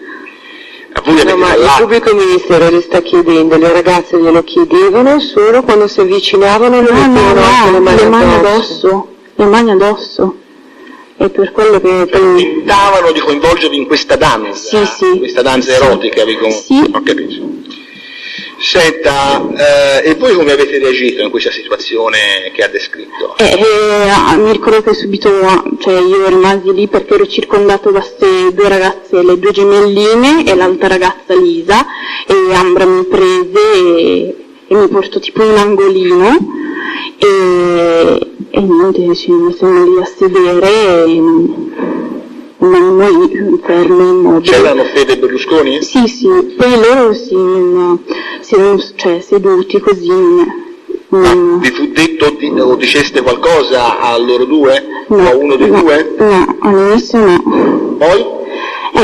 No, ma il pubblico ministero le sta chiedendo, le ragazze glielo chiedevano solo quando si avvicinavano le mani addosso. Le mani addosso. E per quello che tentavano di coinvolgervi in questa danza, sì. Questa danza erotica, sì. Ho capito. Senta, e voi come avete reagito in questa situazione che ha descritto? Mi ricordo che subito, io rimasi lì perché ero circondato da queste due ragazze, le due gemelline e l'altra ragazza Lisa, e Ambra mi prese e mi portò tipo in un angolino e niente, ci mettiamo lì a sedere e noi fermi, immobili. C'erano Fede e Berlusconi? Sì, poi loro si erano seduti così. Vi fu detto o diceste qualcosa a loro due? No, o a uno dei due? No, all'inizio no. Poi?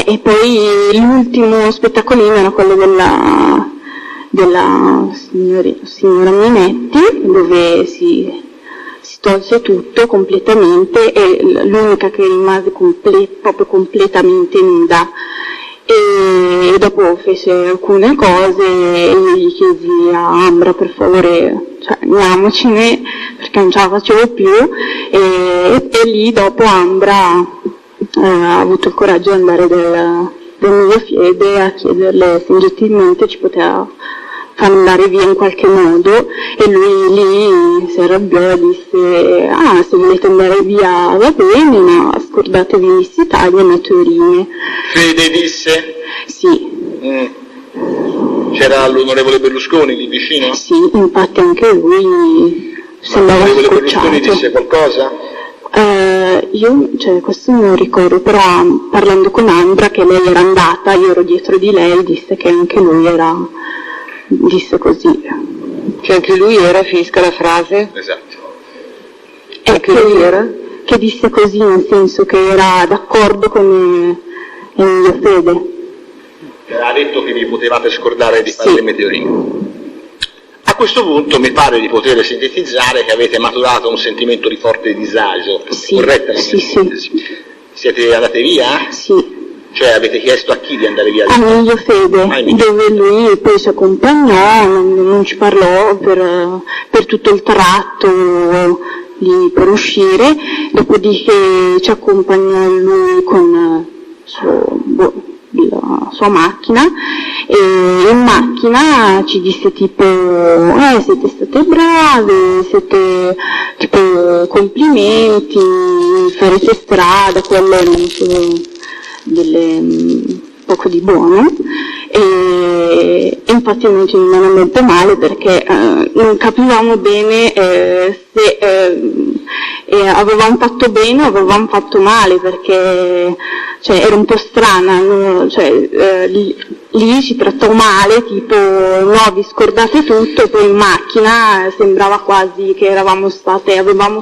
E poi l'ultimo spettacolino era quello della signora Minetti, dove si tolse tutto completamente e l'unica che rimase proprio completamente nuda. E dopo fece alcune cose e io gli chiesi a Ambra per favore, andiamocene perché non ce la facevo più, e lì dopo Ambra ha avuto il coraggio di andare del mio Fiede a chiederle se gentilmente ci poteva far andare via in qualche modo, e lui lì si arrabbiò e disse se volete andare via va bene, ma scordatevi Miss Italia e Meteorine. Fede disse? Sì. C'era l'onorevole Berlusconi lì vicino? Sì, infatti anche lui sembrava scocciato. L'onorevole Berlusconi disse qualcosa? Io questo non lo ricordo, però parlando con Ambra, che lei era andata, io ero dietro di lei, disse che anche lui disse così. Che anche lui era, finisca la frase? Esatto. Anche lui era? Che disse così, nel senso che era d'accordo con il mio Fede. Ha detto che vi potevate scordare di fare le meteorine. A questo punto mi pare di poter sintetizzare che avete maturato un sentimento di forte disagio. Sì, corretta la mia sintesi? Siete andate via? Sì. Cioè avete chiesto a chi di andare via? A mio Fede, dove lui poi ci accompagnò, non ci parlò per tutto il tratto lì per uscire, dopodiché ci accompagnò lui con la sua macchina, e in macchina ci disse tipo siete state brave, siete tipo complimenti, farete strada, quello erano solo poco di buono, e infatti noi ci rimane molto male perché non capivamo bene se avevamo fatto bene o avevamo fatto male, perché era un po' strana, no? Lì ci trattò male, tipo no, vi scordate tutto, e poi in macchina sembrava quasi che avevamo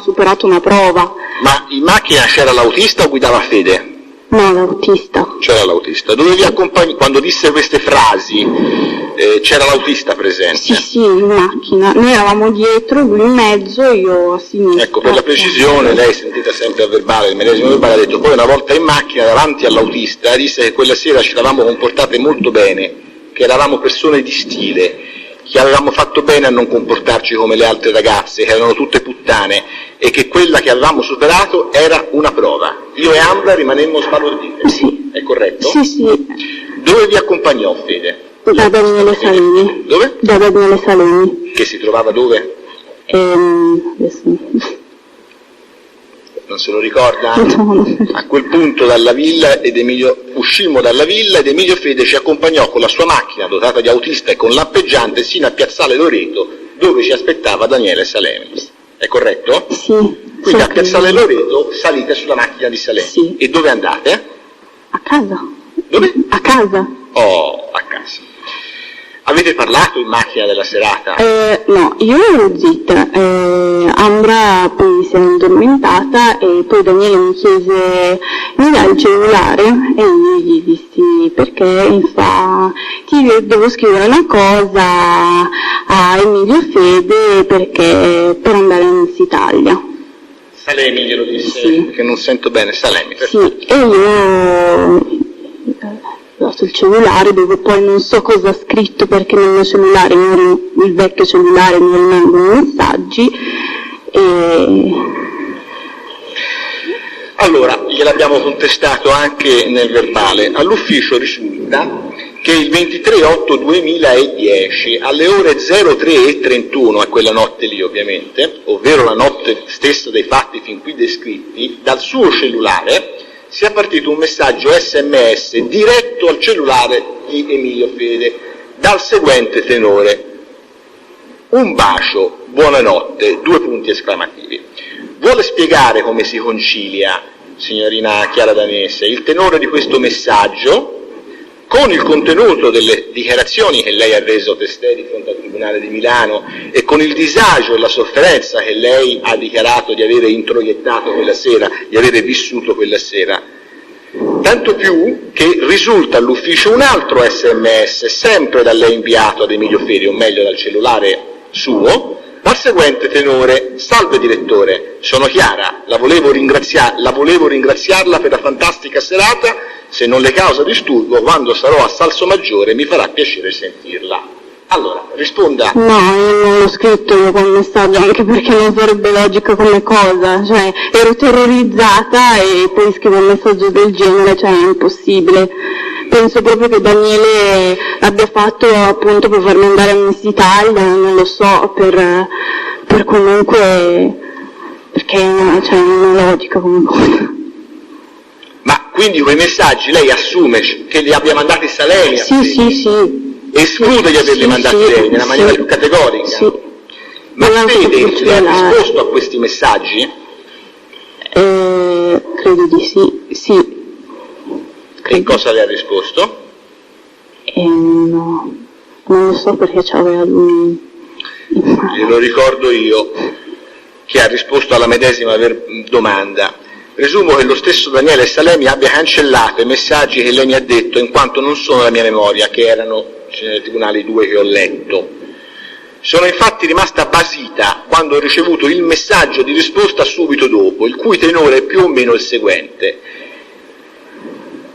superato una prova. Ma in macchina c'era l'autista o guidava Fede? No, l'autista. C'era l'autista. Dove vi accompagni? Quando disse queste frasi c'era l'autista presente? Sì, in macchina. Noi eravamo dietro, lui in mezzo, io a sinistra. Ecco, per la precisione, lei sentita sempre a verbale, il medesimo verbale, ha detto poi una volta in macchina davanti all'autista disse che quella sera ci eravamo comportate molto bene, che eravamo persone di stile, che avevamo fatto bene a non comportarci come le altre ragazze, che erano tutte puttane, e che quella che avevamo superato era una prova. Io e Ambra rimanemmo sbalordite. Sì. È corretto? Sì. Dove vi accompagnò Fede? Da Daniele Salini. Dove? Da Daniele Salini. Che si trovava dove? Adesso... Non se lo ricorda? No. A quel punto uscimmo dalla villa ed Emilio Fede ci accompagnò con la sua macchina dotata di autista e con lampeggiante sino a Piazzale Loreto, dove ci aspettava Daniele Salemi. È corretto? Sì. Quindi a Piazzale Loreto salite sulla macchina di Salemi. Sì. E dove andate? A casa. Dove? A casa. Oh, a casa. Avete parlato in macchina della serata? No, io ero zitta, Ambra poi si è addormentata e poi Daniele mi chiese, mi dà il cellulare e io gli dissi perché ti devo scrivere una cosa a Emilio Fede per andare in Miss Italia. Salemi glielo disse, sì. Perché non sento bene, Salemi. Sì, e io ho dato il cellulare dove poi non so cosa ha scritto perché nel mio cellulare, il vecchio cellulare, mi rimangono messaggi e... Allora, gliel'abbiamo contestato anche nel verbale. All'ufficio risulta che il 23/8/2010 alle ore 03:31, è quella notte lì ovviamente, ovvero la notte stessa dei fatti fin qui descritti, dal suo cellulare sia partito un messaggio SMS diretto al cellulare di Emilio Fede, dal seguente tenore: un bacio, buonanotte, 2 punti esclamativi. Vuole spiegare come si concilia, signorina Chiara Danese, il tenore di questo messaggio con il contenuto delle dichiarazioni che lei ha reso testé di fronte al Tribunale di Milano e con il disagio e la sofferenza che lei ha dichiarato di avere introiettato quella sera, di avere vissuto quella sera. Tanto più che risulta all'ufficio un altro SMS, sempre da lei inviato ad Emilio Fede, o meglio dal cellulare suo, dal seguente tenore: salve direttore, sono Chiara, la volevo ringraziarla per la fantastica serata, se non le causa disturbo, quando sarò a Salsomaggiore mi farà piacere sentirla. Allora, risponda. No, io non l'ho scritto io quel messaggio, anche perché non sarebbe logico come cosa, cioè ero terrorizzata e poi scrivo un messaggio del genere, cioè è impossibile. Penso proprio che Daniele l'abbia fatto appunto per farmi andare a Miss Italia, non lo so, per comunque, perché cioè, non è logica come cosa. Ma quindi quei messaggi lei assume che li abbia mandati Salemi? Sì. Esclude di averli mandati lei nella maniera più categorica? Sì. Ma Fede le ha risposto a questi messaggi? Credo di sì. Che cosa le ha risposto? No, non lo so perché c'aveva lui. Glielo ricordo io, che ha risposto alla medesima domanda. Presumo che lo stesso Daniele Salemi abbia cancellato i messaggi che lei mi ha detto, in quanto non sono la mia memoria, che erano nel tribunale i 2 che ho letto. Sono infatti rimasta basita quando ho ricevuto il messaggio di risposta subito dopo, il cui tenore è più o meno il seguente.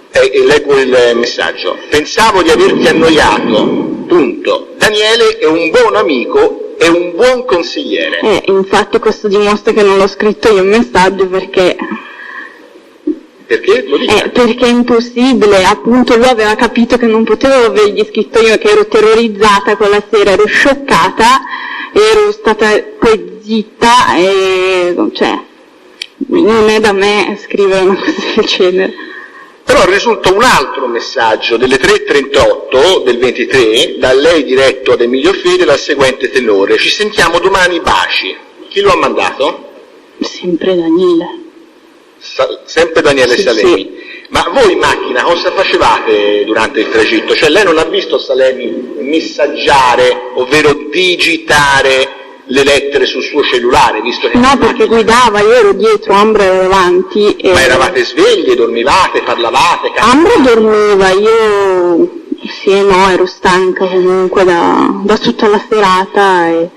E leggo il messaggio: pensavo di averti annoiato, punto. Daniele è un buon amico e un buon consigliere. Infatti questo dimostra che non l'ho scritto io il messaggio perché Lo dica. Perché è impossibile, appunto lui aveva capito che non potevo avergli scritto io, che ero terrorizzata quella sera, ero scioccata, ero stata poi zitta e cioè non è da me scrivere una cosa del genere. Però risulta un altro messaggio delle 3:38 del 23, da lei diretto ad Emilio Fede, dal seguente tenore: ci sentiamo domani, baci. Chi lo ha mandato? Sempre Daniele. Sempre Daniele Sì, Salemi. sì. Ma voi in macchina cosa facevate durante il tragitto? Cioè lei non ha visto Salemi messaggiare, ovvero digitare le lettere sul suo cellulare, visto che... No, perché guidava, io ero dietro, Ambra era davanti. Ma eravate sveglie, dormivate, parlavate? Ambra dormiva, io sì e no, ero stanca comunque da tutta la serata e...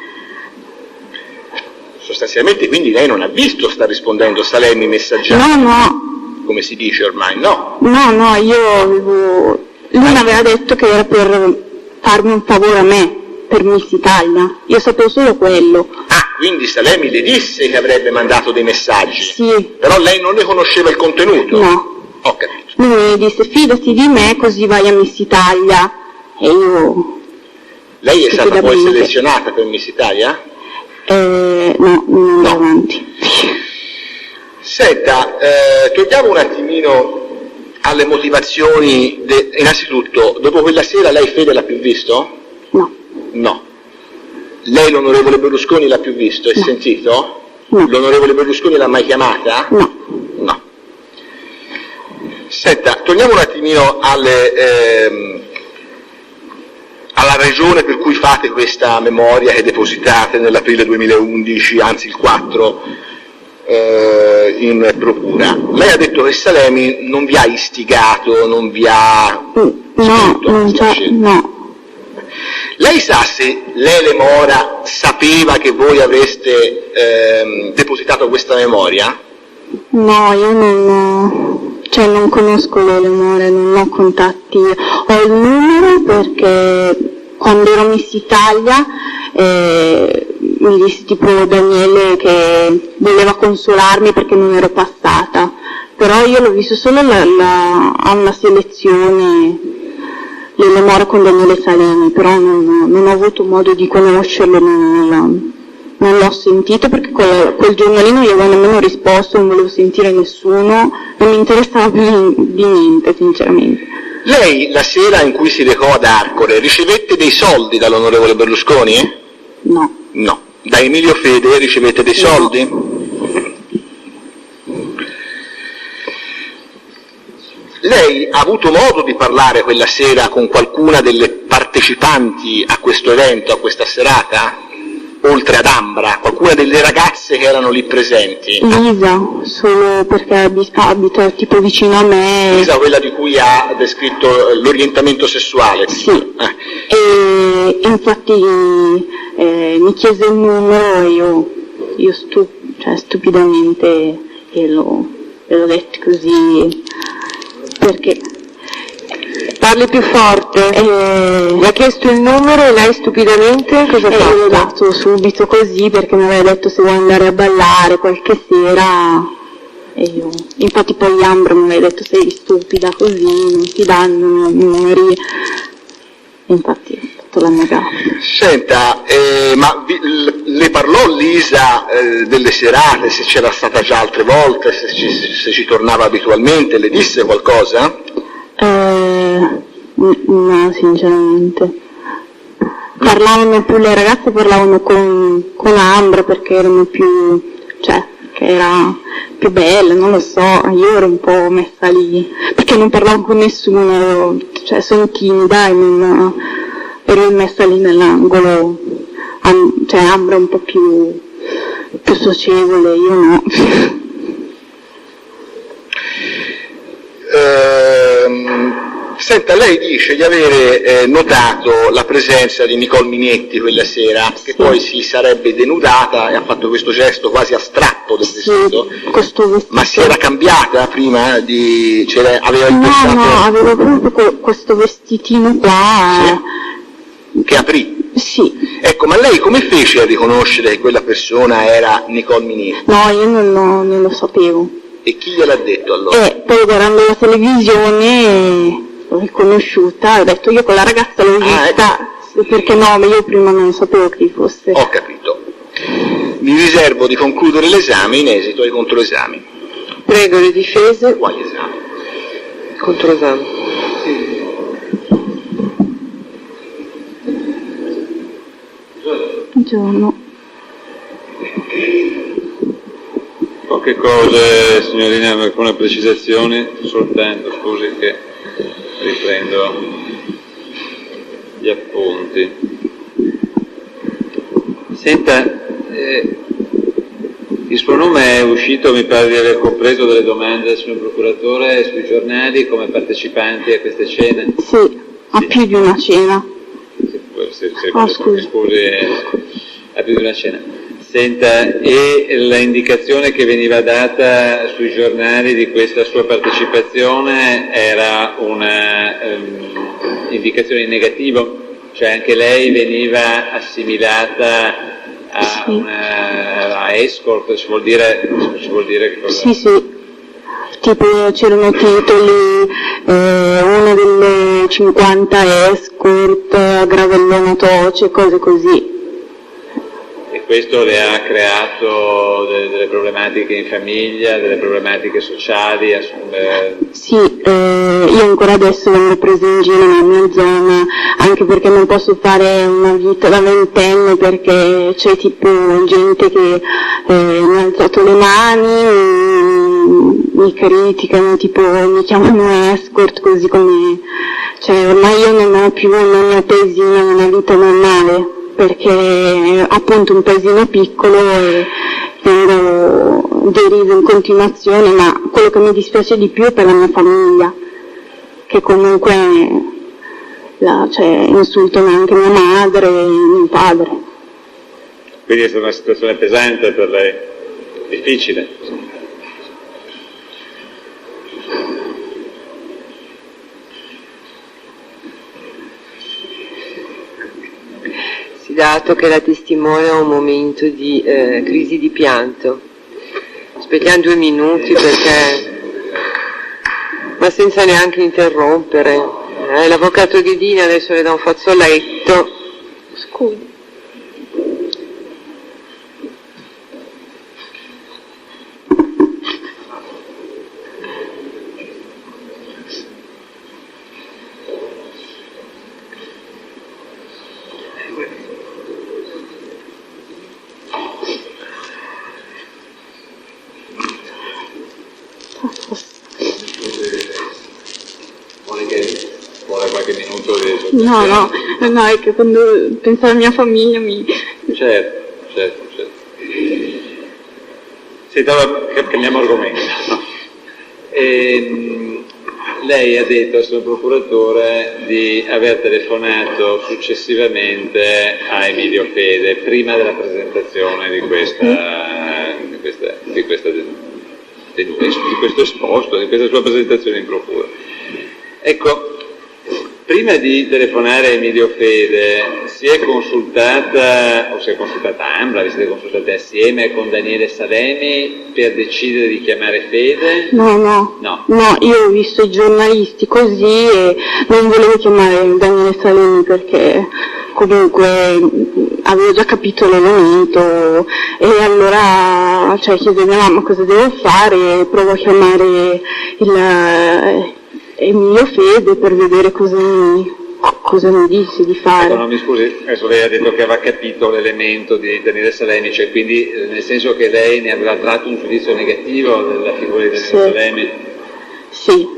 Sostanzialmente quindi lei non ha visto, sta rispondendo Salemi messaggiare? No. Come si dice ormai, no? No, io avevo... Lui mi aveva detto che era per farmi un favore a me, per Miss Italia. Io sapevo solo quello. Ah, quindi Salemi le disse che avrebbe mandato dei messaggi? Sì. Però lei non ne conosceva il contenuto? No. Ho capito. Lui mi disse: fidati di me così vai a Miss Italia. E io... Lei è stata poi stupidamente selezionata per Miss Italia? No, non andavo avanti. Senta, torniamo un attimino alle motivazioni. Innanzitutto, dopo quella sera lei Fede l'ha più visto? No. No. Lei l'onorevole Berlusconi l'ha più visto e sentito? No. L'onorevole Berlusconi l'ha mai chiamata? No. No. Senta, torniamo un attimino alla ragione per cui fate questa memoria che depositate nell'aprile 2011, anzi il 4, in procura. Lei ha detto che Salemi non vi ha istigato, non vi ha spinto. No. Lei sa se Lele Mora sapeva che voi avreste depositato questa memoria? No, io non conosco Lele Mora, non ho contatti. Ho il numero perché quando ero Miss Italia mi disse tipo Daniele che voleva consolarmi perché non ero passata, però io l'ho visto solo a una selezione Lele Mora con Daniele Salemi, però non ho avuto modo di conoscerlo, non l'ho sentito perché quel giornalino io non avevo nemmeno risposto, non volevo sentire nessuno, non mi interessava più di niente sinceramente. Lei la sera in cui si recò ad Arcore ricevette dei soldi dall'onorevole Berlusconi? No. No. Da Emilio Fede ricevette dei soldi? Lei ha avuto modo di parlare quella sera con qualcuna delle partecipanti a questo evento, a questa serata? Oltre ad Ambra, qualcuna delle ragazze che erano lì presenti? Lisa, solo perché abita tipo vicino a me. Lisa, quella di cui ha descritto l'orientamento sessuale? Sì, e infatti mi chiese il numero e io stupidamente gliel'ho detto così, perché... Parli più forte. Mi ha chiesto il numero e lei stupidamente cosa ha fatto? L'ho dato subito così perché mi aveva detto se vuoi andare a ballare qualche sera e io. Infatti poi Ambro mi aveva detto sei stupida così, non ti danno i numeri. Infatti ho fatto la negata. Senta, ma le parlò Lisa delle serate, se c'era stata già altre volte, se ci tornava abitualmente, le disse qualcosa? No, sinceramente. Parlavano più le ragazze, parlavano con Ambra perché erano più, che era più bella, non lo so, io ero un po' messa lì, perché non parlavo con nessuno, sono timida e non ero messa lì nell'angolo, Ambra un po' più socievole, io no. Senta, lei dice di avere notato la presenza di Nicole Minetti quella sera, che poi si sarebbe denudata e ha fatto questo gesto quasi astratto del vestito. Ma si era cambiata prima di... aveva indossato... No, aveva proprio questo vestitino qua. Sì. Che aprì? Sì. Ecco, ma lei come fece a riconoscere che quella persona era Nicole Minetti? No, io non lo sapevo. E chi gliel'ha detto allora? Poi guardando la televisione l'ho riconosciuta, ho detto io quella ragazza l'ho vista, perché no, ma io prima non sapevo chi fosse. Ho capito. Mi riservo di concludere l'esame in esito ai controesami. Prego le difese. Quali esami? Controesame. Buongiorno. Poche cose, signorina, alcune precisazioni, soltanto, scusi che riprendo gli appunti. Senta, il suo nome è uscito, mi pare di aver compreso delle domande, signor procuratore, sui giornali come partecipanti a queste cene? Sì, a più di una cena. Scusi, a più di una cena. Senta, e l'indicazione che veniva data sui giornali di questa sua partecipazione era una indicazione in negativo? Cioè anche lei veniva assimilata a escort, ci vuol dire che cosa? Sì, tipo c'erano titoli, una delle 50 escort, a Gravellone Toce, cose così. E questo le ha creato delle problematiche in famiglia, delle problematiche sociali? Sì, io ancora adesso vengo presa in giro nella mia zona, anche perché non posso fare una vita da ventenne perché c'è tipo gente che mi ha alzato le mani, mi criticano, tipo mi chiamano escort, così come Cioè ormai io non ho più nel mio paesino una vita normale, perché è appunto un paesino piccolo e vengo deriso in continuazione, ma quello che mi dispiace di più è per la mia famiglia, che comunque insultano anche mia madre e mio padre. Quindi è stata una situazione pesante per lei, difficile. Dato che la testimonia un momento di crisi di pianto. Aspettiamo 2 minuti ma senza neanche interrompere. L'avvocato Ghedini adesso le dà un fazzoletto. Scusi. No, è che quando penso alla mia famiglia mi... Certo. Sì, cambiamo argomento. Lei ha detto al suo procuratore di aver telefonato successivamente a Emilio Fede, prima della presentazione di questo esposto, di questa sua presentazione in procura. Ecco, prima di telefonare a Emilio Fede, si è consultata Ambra, vi siete consultate assieme con Daniele Salemi per decidere di chiamare Fede? No, io ho visto i giornalisti così e non volevo chiamare Daniele Salemi perché comunque avevo già capito l'elemento e allora chiedo a mia mamma cosa devo fare e provo a chiamare Emilio Fede per vedere cosa mi dice di fare. No, mi scusi, adesso lei ha detto che aveva capito l'elemento di Daniele Salemi, cioè quindi nel senso che lei ne aveva tratto un giudizio negativo della figura di Daniele Salemi? Sì.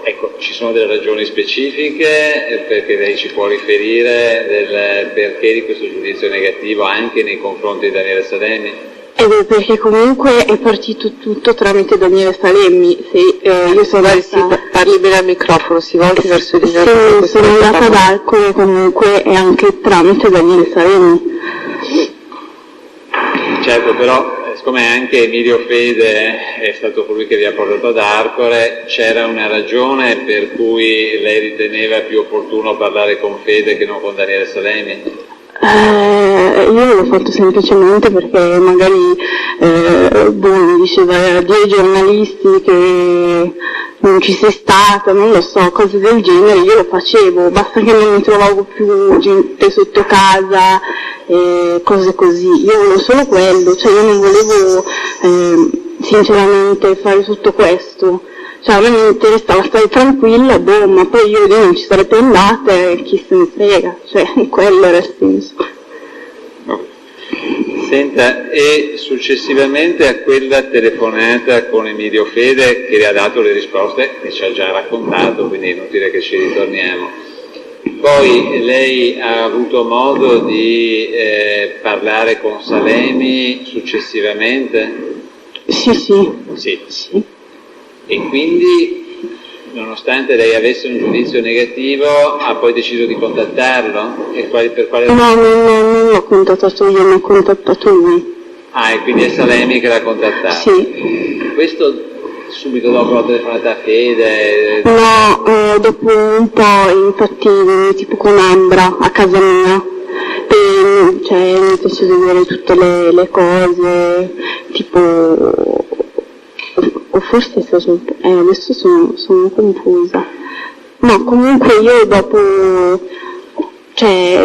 Ecco, ci sono delle ragioni specifiche perché lei ci può riferire del perché di questo giudizio negativo anche nei confronti di Daniele Salemi? Perché comunque è partito tutto tramite Daniele Salemi. Io sono parli bene al microfono, si volti verso di noi. Sono andata ad Arcore comunque e anche tramite Daniele Salemi. Certo, però siccome anche Emilio Fede è stato colui che vi ha portato ad Arcore, c'era una ragione per cui lei riteneva più opportuno parlare con Fede che non con Daniele Salemi? Io l'ho fatto semplicemente perché magari mi diceva ai giornalisti che non ci sei stata, non lo so, cose del genere, io lo facevo, basta che non mi trovavo più gente sotto casa, cose così, io volevo solo quello, io non volevo sinceramente fare tutto questo. A me mi interessava stare tranquilla, ma poi io lì non ci sarebbe andata e chi se ne frega, quello era il senso. Senta, e successivamente a quella telefonata con Emilio Fede che le ha dato le risposte che ci ha già raccontato, quindi è inutile che ci ritorniamo, poi lei ha avuto modo di parlare con Salemi successivamente? Sì. E quindi, nonostante lei avesse un giudizio negativo, ha poi deciso di contattarlo? Per quale... No, non l'ho contattato io, mi ha contattato lui. E quindi è Salemi che l'ha contattato? Sì. Questo subito dopo la telefonata a Fede? No, dopo un po', infatti, tipo con Ambra, a casa mia. Mi fece vedere tutte le cose, tipo... o forse è stato adesso sono confusa, no, comunque io dopo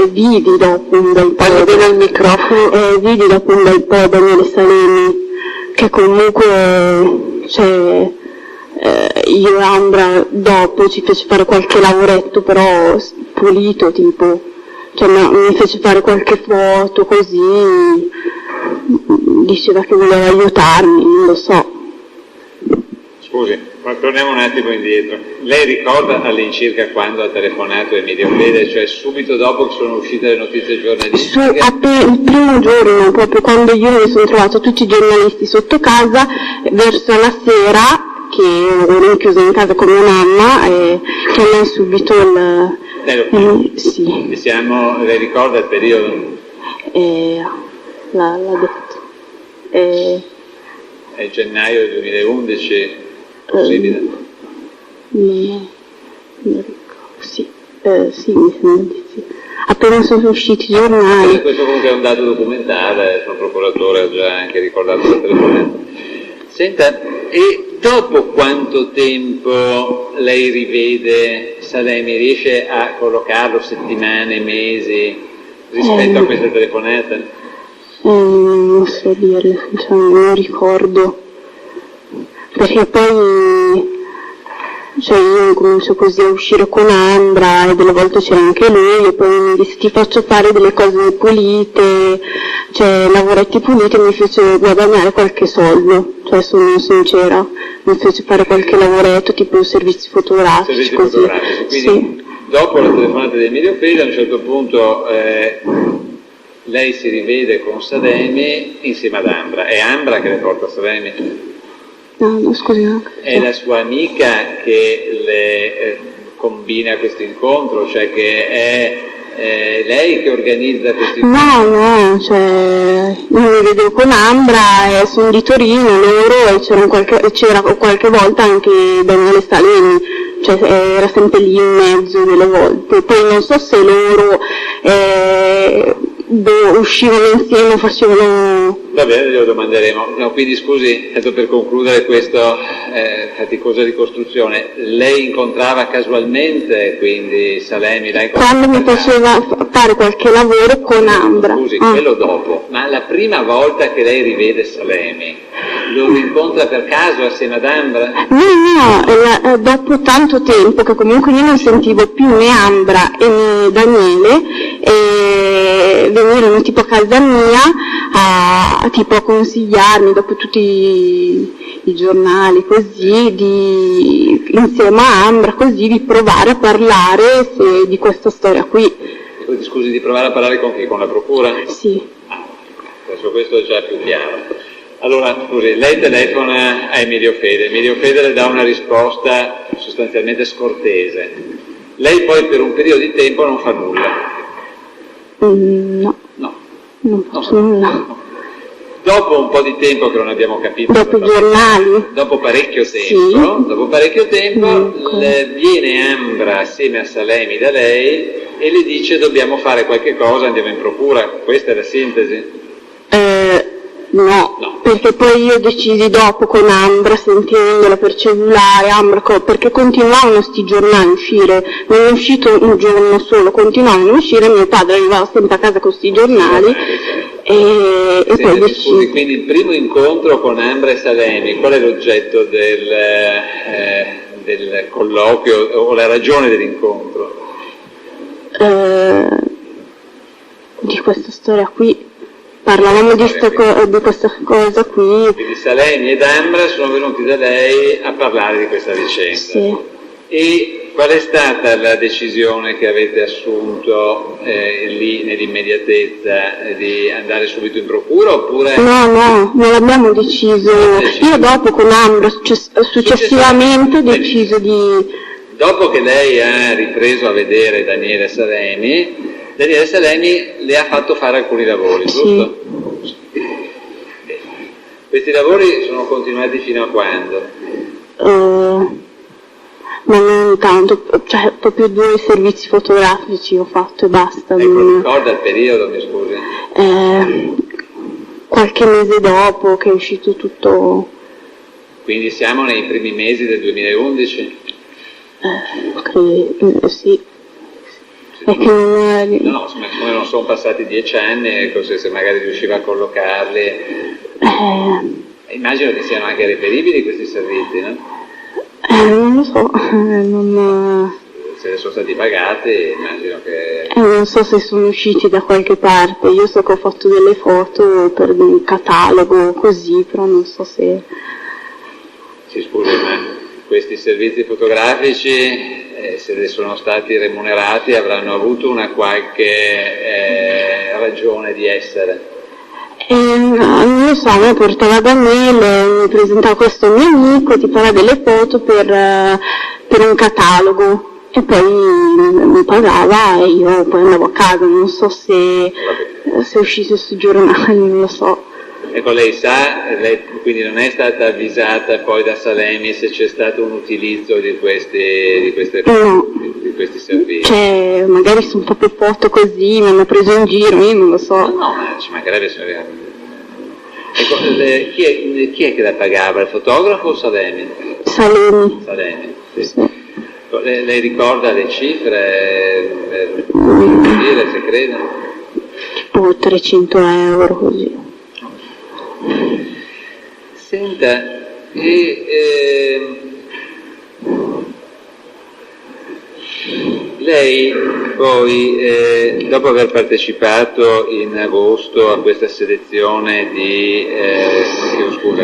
vidi dopo un bel po' al microfono vidi dopo un bel po' Daniele Salemi che comunque io e Ambra dopo ci fece fare qualche lavoretto però pulito, tipo mi fece fare qualche foto così, diceva che voleva aiutarmi, non lo so. Scusi, ma torniamo un attimo indietro. Lei ricorda all'incirca quando ha telefonato Emilio Fede, cioè subito dopo che sono uscite le notizie giornalistiche? Il primo giorno, proprio quando io mi sono trovato tutti i giornalisti sotto casa, verso la sera, che ero chiusa in casa con mia mamma, e che lei subito sì. Lei ricorda il periodo? L'ha detto. È gennaio del 2011, possibile? Non ricordo, sì, mi sembra di sì. Appena sono usciti i giornali. Questo comunque è un dato documentale, il procuratore ha già anche ricordato la telefonata. Senta, e dopo quanto tempo lei rivede Salemi? Riesce a collocarlo settimane, mesi rispetto a questa telefonata? Non so dirle, non ricordo, perché poi io comincio così a uscire con Ambra e delle volte c'era anche lui e poi mi disse ti faccio fare delle cose pulite, lavoretti puliti, e mi fece guadagnare qualche soldo, sono sincera, mi fece fare qualche lavoretto tipo servizi fotografici, così. Quindi sì. Dopo la telefonata di Emilio Fede a un certo punto lei si rivede con Salemi insieme ad Ambra. È Ambra che le porta Salemi? No, scusi. È la sua amica che le combina questo incontro, cioè che è lei che organizza questo incontro? No, io mi vedevo con Ambra e sono di Torino loro e c'era qualche volta anche Daniele Salemi, era sempre lì in mezzo delle volte. Poi non so se loro uscivano insieme o facevano... Va bene, glielo domanderemo. No, quindi scusi, per concludere questa faticosa ricostruzione, lei incontrava casualmente quindi Salemi? Quando mi faceva fare qualche lavoro con Ambra. Scusi, quello dopo, ma la prima volta che lei rivede Salemi, lo incontra per caso assieme ad Ambra? No, dopo tanto tempo che comunque io non sentivo più né Ambra e né Daniele, e venivano tipo a casa mia a consigliarmi dopo tutti i giornali così, insieme a Ambra così, di provare a parlare di questa storia qui. Scusi, di provare a parlare con chi? Con la procura? Sì. Adesso questo è già più chiaro. Allora, scusi, lei telefona a Emilio Fede le dà una risposta sostanzialmente scortese. Lei poi per un periodo di tempo non fa nulla? No. Non faccio nulla. No. Dopo un po' di tempo che non abbiamo capito... Dopo i giornali? Dopo parecchio tempo, viene Ambra assieme a Salemi da lei e le dice dobbiamo fare qualche cosa, andiamo in procura. Questa è la sintesi? No, perché poi io decisi dopo con Ambra, sentendola per cellulare, perché continuavano sti giornali a uscire, non è uscito un giorno solo, continuavano a uscire, mio padre arrivava sempre a casa con sti giornali e poi decisi. Scusi, quindi il primo incontro con Ambra e Salemi, qual è l'oggetto del colloquio o la ragione dell'incontro? Di questa storia qui. Parlavamo di questa cosa qui. Quindi Salemi ed Ambra sono venuti da lei a parlare di questa vicenda. Sì. E qual è stata la decisione che avete assunto lì nell'immediatezza, di andare subito in procura oppure? No, non l'abbiamo deciso. Io dopo con Ambra successivamente ho deciso di... Dopo che lei ha ripreso a vedere Daniele Salemi le ha fatto fare alcuni lavori, giusto? Sì. Questi lavori sono continuati fino a quando? Ma non tanto, proprio 2 servizi fotografici ho fatto e basta. Ricorda il periodo, mi scusi? Qualche mese dopo che è uscito tutto. Quindi siamo nei primi mesi del 2011? Credo, sì. Come non sono passati 10 anni, se magari riusciva a collocarli. Immagino che siano anche reperibili questi servizi, no? Non lo so, Se ne sono stati pagati, immagino che... non so se sono usciti da qualche parte, io so che ho fatto delle foto per un catalogo così, però non so se... Sì, scusi, ma questi servizi fotografici, se sono stati remunerati, avranno avuto una qualche ragione di essere. Non lo so, mi portava da me, mi presentava questo mio amico, ti farà delle foto per un catalogo e poi mi pagava e io poi andavo a casa, non so se è uscito sui giornali, non lo so. Ecco, lei sa, quindi non è stata avvisata poi da Salemi se c'è stato un utilizzo di questi servizi? Cioè, magari sono proprio foto così, mi hanno preso in giro, io non lo so. No, ma ci mancherebbe se... Ecco, chi è che la pagava, il fotografo o Salemi? Salemi. Salemi, sì. Sì. Lei ricorda le cifre, per dire se crede? Tipo 300 euro così. Senta, lei poi, dopo aver partecipato in agosto a questa selezione a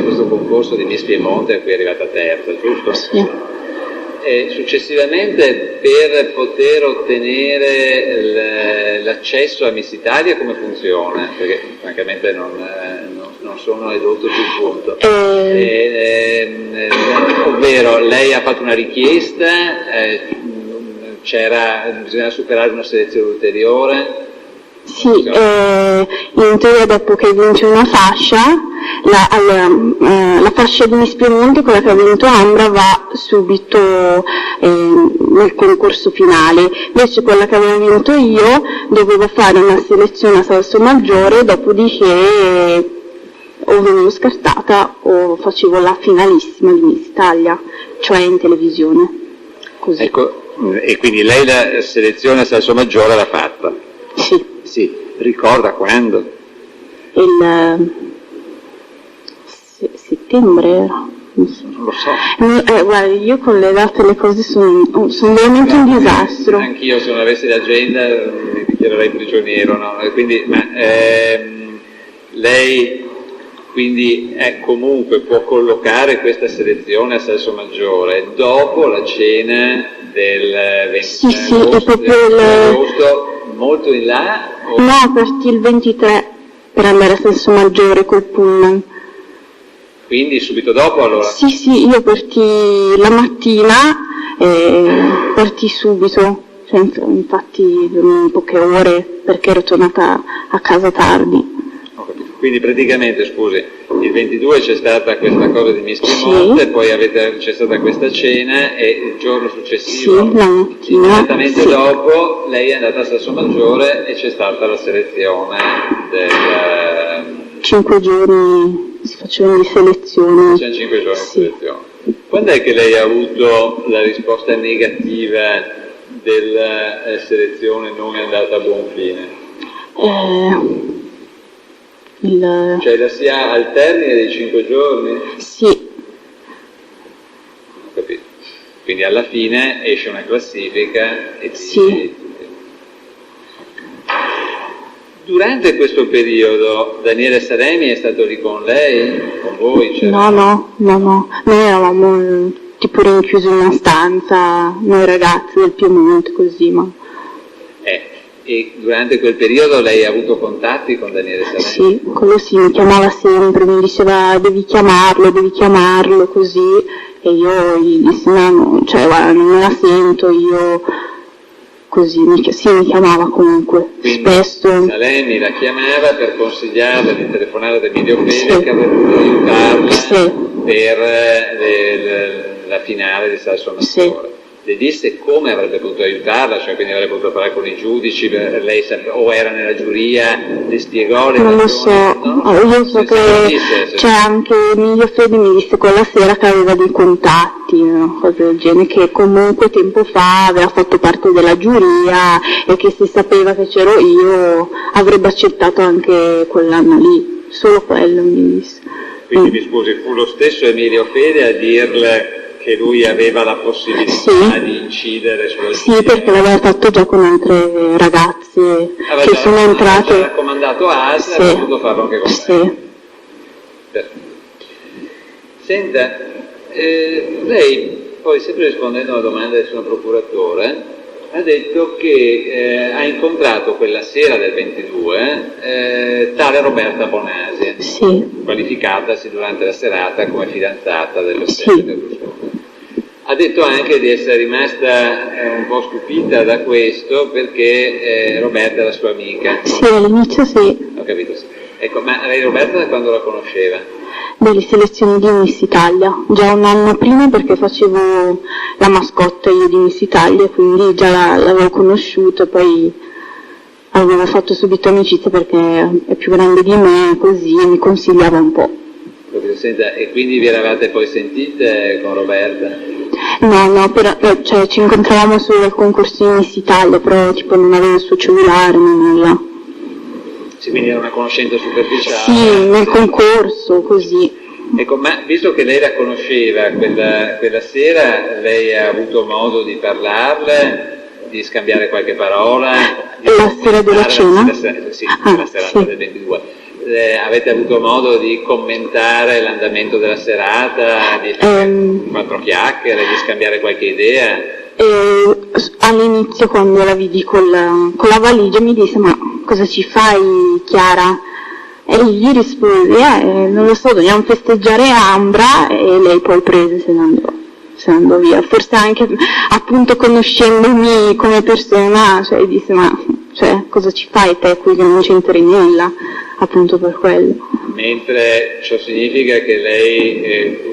questo concorso di Miss Piemonte, a cui è arrivata terza, giusto? Sì. Successivamente, per poter ottenere l'accesso a Miss Italia, come funziona? Perché francamente non sono edotto sul punto. Ovvero, lei ha fatto una richiesta, bisognava superare una selezione ulteriore? Sì, in teoria dopo che vince una fascia, la fascia di Miss Piemonte, quella che ha vinto Ambra, va subito nel concorso finale, invece quella che avevo vinto io dovevo fare una selezione a Salsomaggiore, dopodiché o venivo scartata o facevo la finalissima di Miss Italia, cioè in televisione. Così. Ecco, e quindi lei la selezione a Salsomaggiore l'ha fatta? Sì. Sì, ricorda quando? Settembre era. Non lo so. Guarda, io con le date le cose sono veramente un disastro. Anch'io, se non avessi l'agenda mi dichiarerei prigioniero, no? Quindi, lei quindi comunque può collocare questa selezione a Salsomaggiore dopo la cena del 20 agosto, molto in là? No, partì il 23 per andare a Salsomaggiore col pullman. Quindi subito dopo allora? Sì, io partì la mattina e partì subito, cioè, infatti dormì poche ore perché ero tornata a casa tardi. Ho capito. Quindi praticamente, scusi, il 22 c'è stata questa cosa di Miss Piemonte, poi c'è stata questa cena e il giorno successivo, la mattina, immediatamente dopo, lei è andata a Salsomaggiore e c'è stata la selezione del... 5 giorni si facevano di selezione. C'erano 5 giorni di selezione. Quando è che lei ha avuto la risposta negativa della selezione non è andata a buon fine? Cioè la si ha al termine dei 5 giorni? Sì. Ho capito. Quindi alla fine esce una classifica e sì. Durante questo periodo Daniele Salemi è stato lì con lei? Con voi? No. Noi eravamo tipo rinchiusi in una stanza, noi ragazzi del Piemonte, così, ma... E durante quel periodo lei ha avuto contatti con Daniele Salemi? Sì, quello sì, mi chiamava sempre, mi diceva devi chiamarlo, così, e io gli dissi no, cioè guarda, non me la sento, io... Così, mi chiamava comunque, quindi spesso. Salemi la chiamava per consigliarle di telefonare ad Emilio Fede che avrebbe potuto aiutarla per la finale di Salsomaggiore. Le disse come avrebbe potuto aiutarla, cioè quindi avrebbe potuto parlare con i giudici, lei o era nella giuria, le spiegò le non ragioni? Non lo so, io so che c'è anche Emilio Fede mi disse quella sera che aveva dei contatti, una cosa del genere, che comunque tempo fa aveva fatto parte della giuria e che se sapeva che c'ero io avrebbe accettato anche quell'anno lì, solo quello mi disse. Quindi mi scusi, fu lo stesso Emilio Fede a dirle che lui aveva la possibilità di incidere sulla Sì, perché l'aveva fatto già con altre ragazze che sono entrate. Aveva raccomandato a ASL e ha potuto farlo anche con lei. Senta, lei poi sempre rispondendo a una domanda del suo procuratore, ha detto che ha incontrato quella sera del 22 tale Roberta Bonasi, Sì. qualificatasi durante la serata come fidanzata del Sì. presidente Berlusconi. Ha detto anche di essere rimasta un po' stupita da questo perché Roberta era sua amica. Sì, all'inizio sì. Ho capito, sì. Ecco, ma lei Roberta da quando la conosceva? Delle selezioni di Miss Italia, già un anno prima perché facevo la mascotte io di Miss Italia, quindi già l'avevo conosciuto, poi avevo fatto subito amicizia perché è più grande di me, così mi consigliava un po'. Senta, e quindi vi eravate poi sentite con Roberta? No, però, cioè, ci incontravamo solo al concorso di Miss Italia, però tipo non avevo il suo cellulare, né nulla. Sì, quindi era una conoscenza superficiale? Sì, nel concorso, così. Ecco, ma visto che lei la conosceva quella sera, lei ha avuto modo di parlarle, di scambiare qualche parola? La sera della cena? Sì, la serata sì. del 22. Avete avuto modo di commentare l'andamento della serata, di fare quattro chiacchiere, di scambiare qualche idea? All'inizio quando la vidi con la valigia mi disse: ma cosa ci fai, Chiara? E io gli risposi: non lo so, dobbiamo festeggiare Ambra, e lei poi prese se ne andò via. Forse anche appunto conoscendomi come persona, cioè disse: ma cosa ci fai te qui che non c'entri nulla, appunto per quello. Mentre ciò significa che lei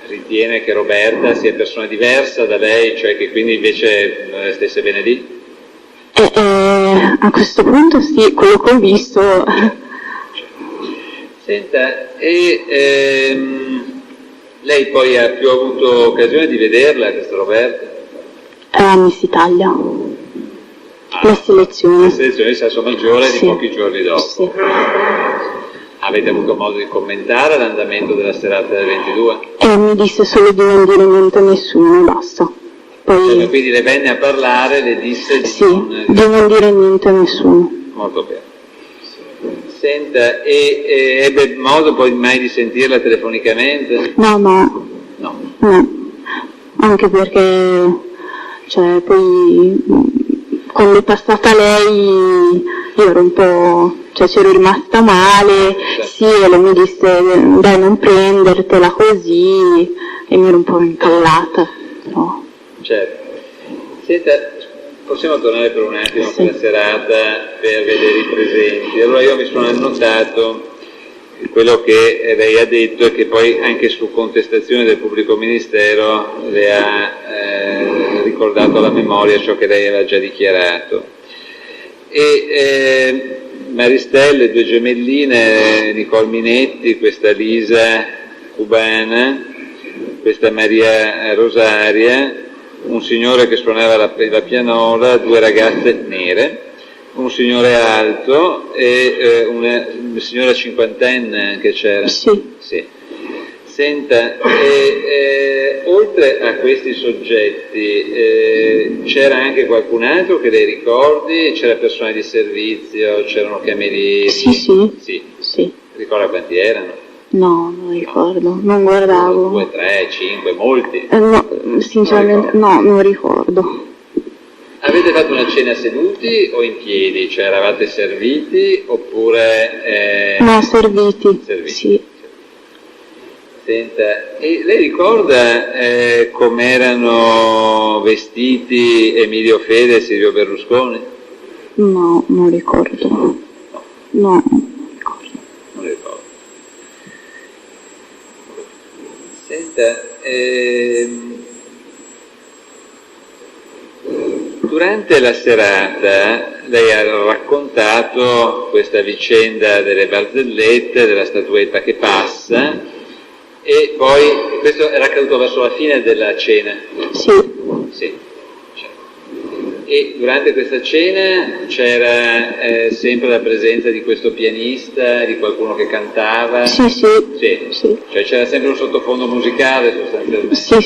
ritiene che Roberta sia persona diversa da lei, cioè che quindi invece stesse bene lì? A questo punto sì, quello che ho visto. Senta, lei poi ha più avuto occasione di vederla, questa Roberta? A Miss Italia. Le selezioni. Le selezioni di Sasso Maggiore sì. Di pochi giorni dopo. Sì. Avete avuto modo di commentare l'andamento della serata del 22? Mi disse solo di non dire niente a nessuno, basta. Poi... quindi le venne a parlare, le disse di sì, di non dire niente a nessuno. Molto bene. Senta, ebbe modo poi mai di sentirla telefonicamente? No. Anche perché, poi quando è passata lei io ero un po', c'ero rimasta male, sì, e lei mi disse: dai, non prendertela così, e mi ero un po' incallata, però. Certo. Senta, possiamo tornare per un attimo a quella serata per vedere i presenti. Allora io mi sono annotato quello che lei ha detto e che poi anche su contestazione del pubblico ministero le ha ricordato alla memoria ciò che lei aveva già dichiarato. Maristelle, due gemelline, Nicole Minetti, questa Lisa cubana, questa Maria Rosaria, un signore che suonava la pianola, due ragazze nere, un signore alto e una signora cinquantenne che c'era. Sì. Senta, oltre a questi soggetti c'era anche qualcun altro che lei ricordi? C'era personale di servizio, c'erano camerieri? Sì. Ricorda quanti erano? No, non ricordo, non guardavo. 2, 3, 5, molti? No, sinceramente non ricordo. Avete fatto una cena seduti o in piedi? Cioè eravate serviti oppure... No, serviti. Sì. Senta, e lei ricorda com'erano vestiti Emilio Fede e Silvio Berlusconi? No, non ricordo. No, non ricordo. Senta, durante la serata lei ha raccontato questa vicenda delle barzellette, della statuetta che passa, e poi questo era accaduto verso la fine della cena? Sì. E durante questa cena c'era sempre la presenza di questo pianista, di qualcuno che cantava? Sì. Cioè c'era sempre un sottofondo musicale sostanzialmente? Sì.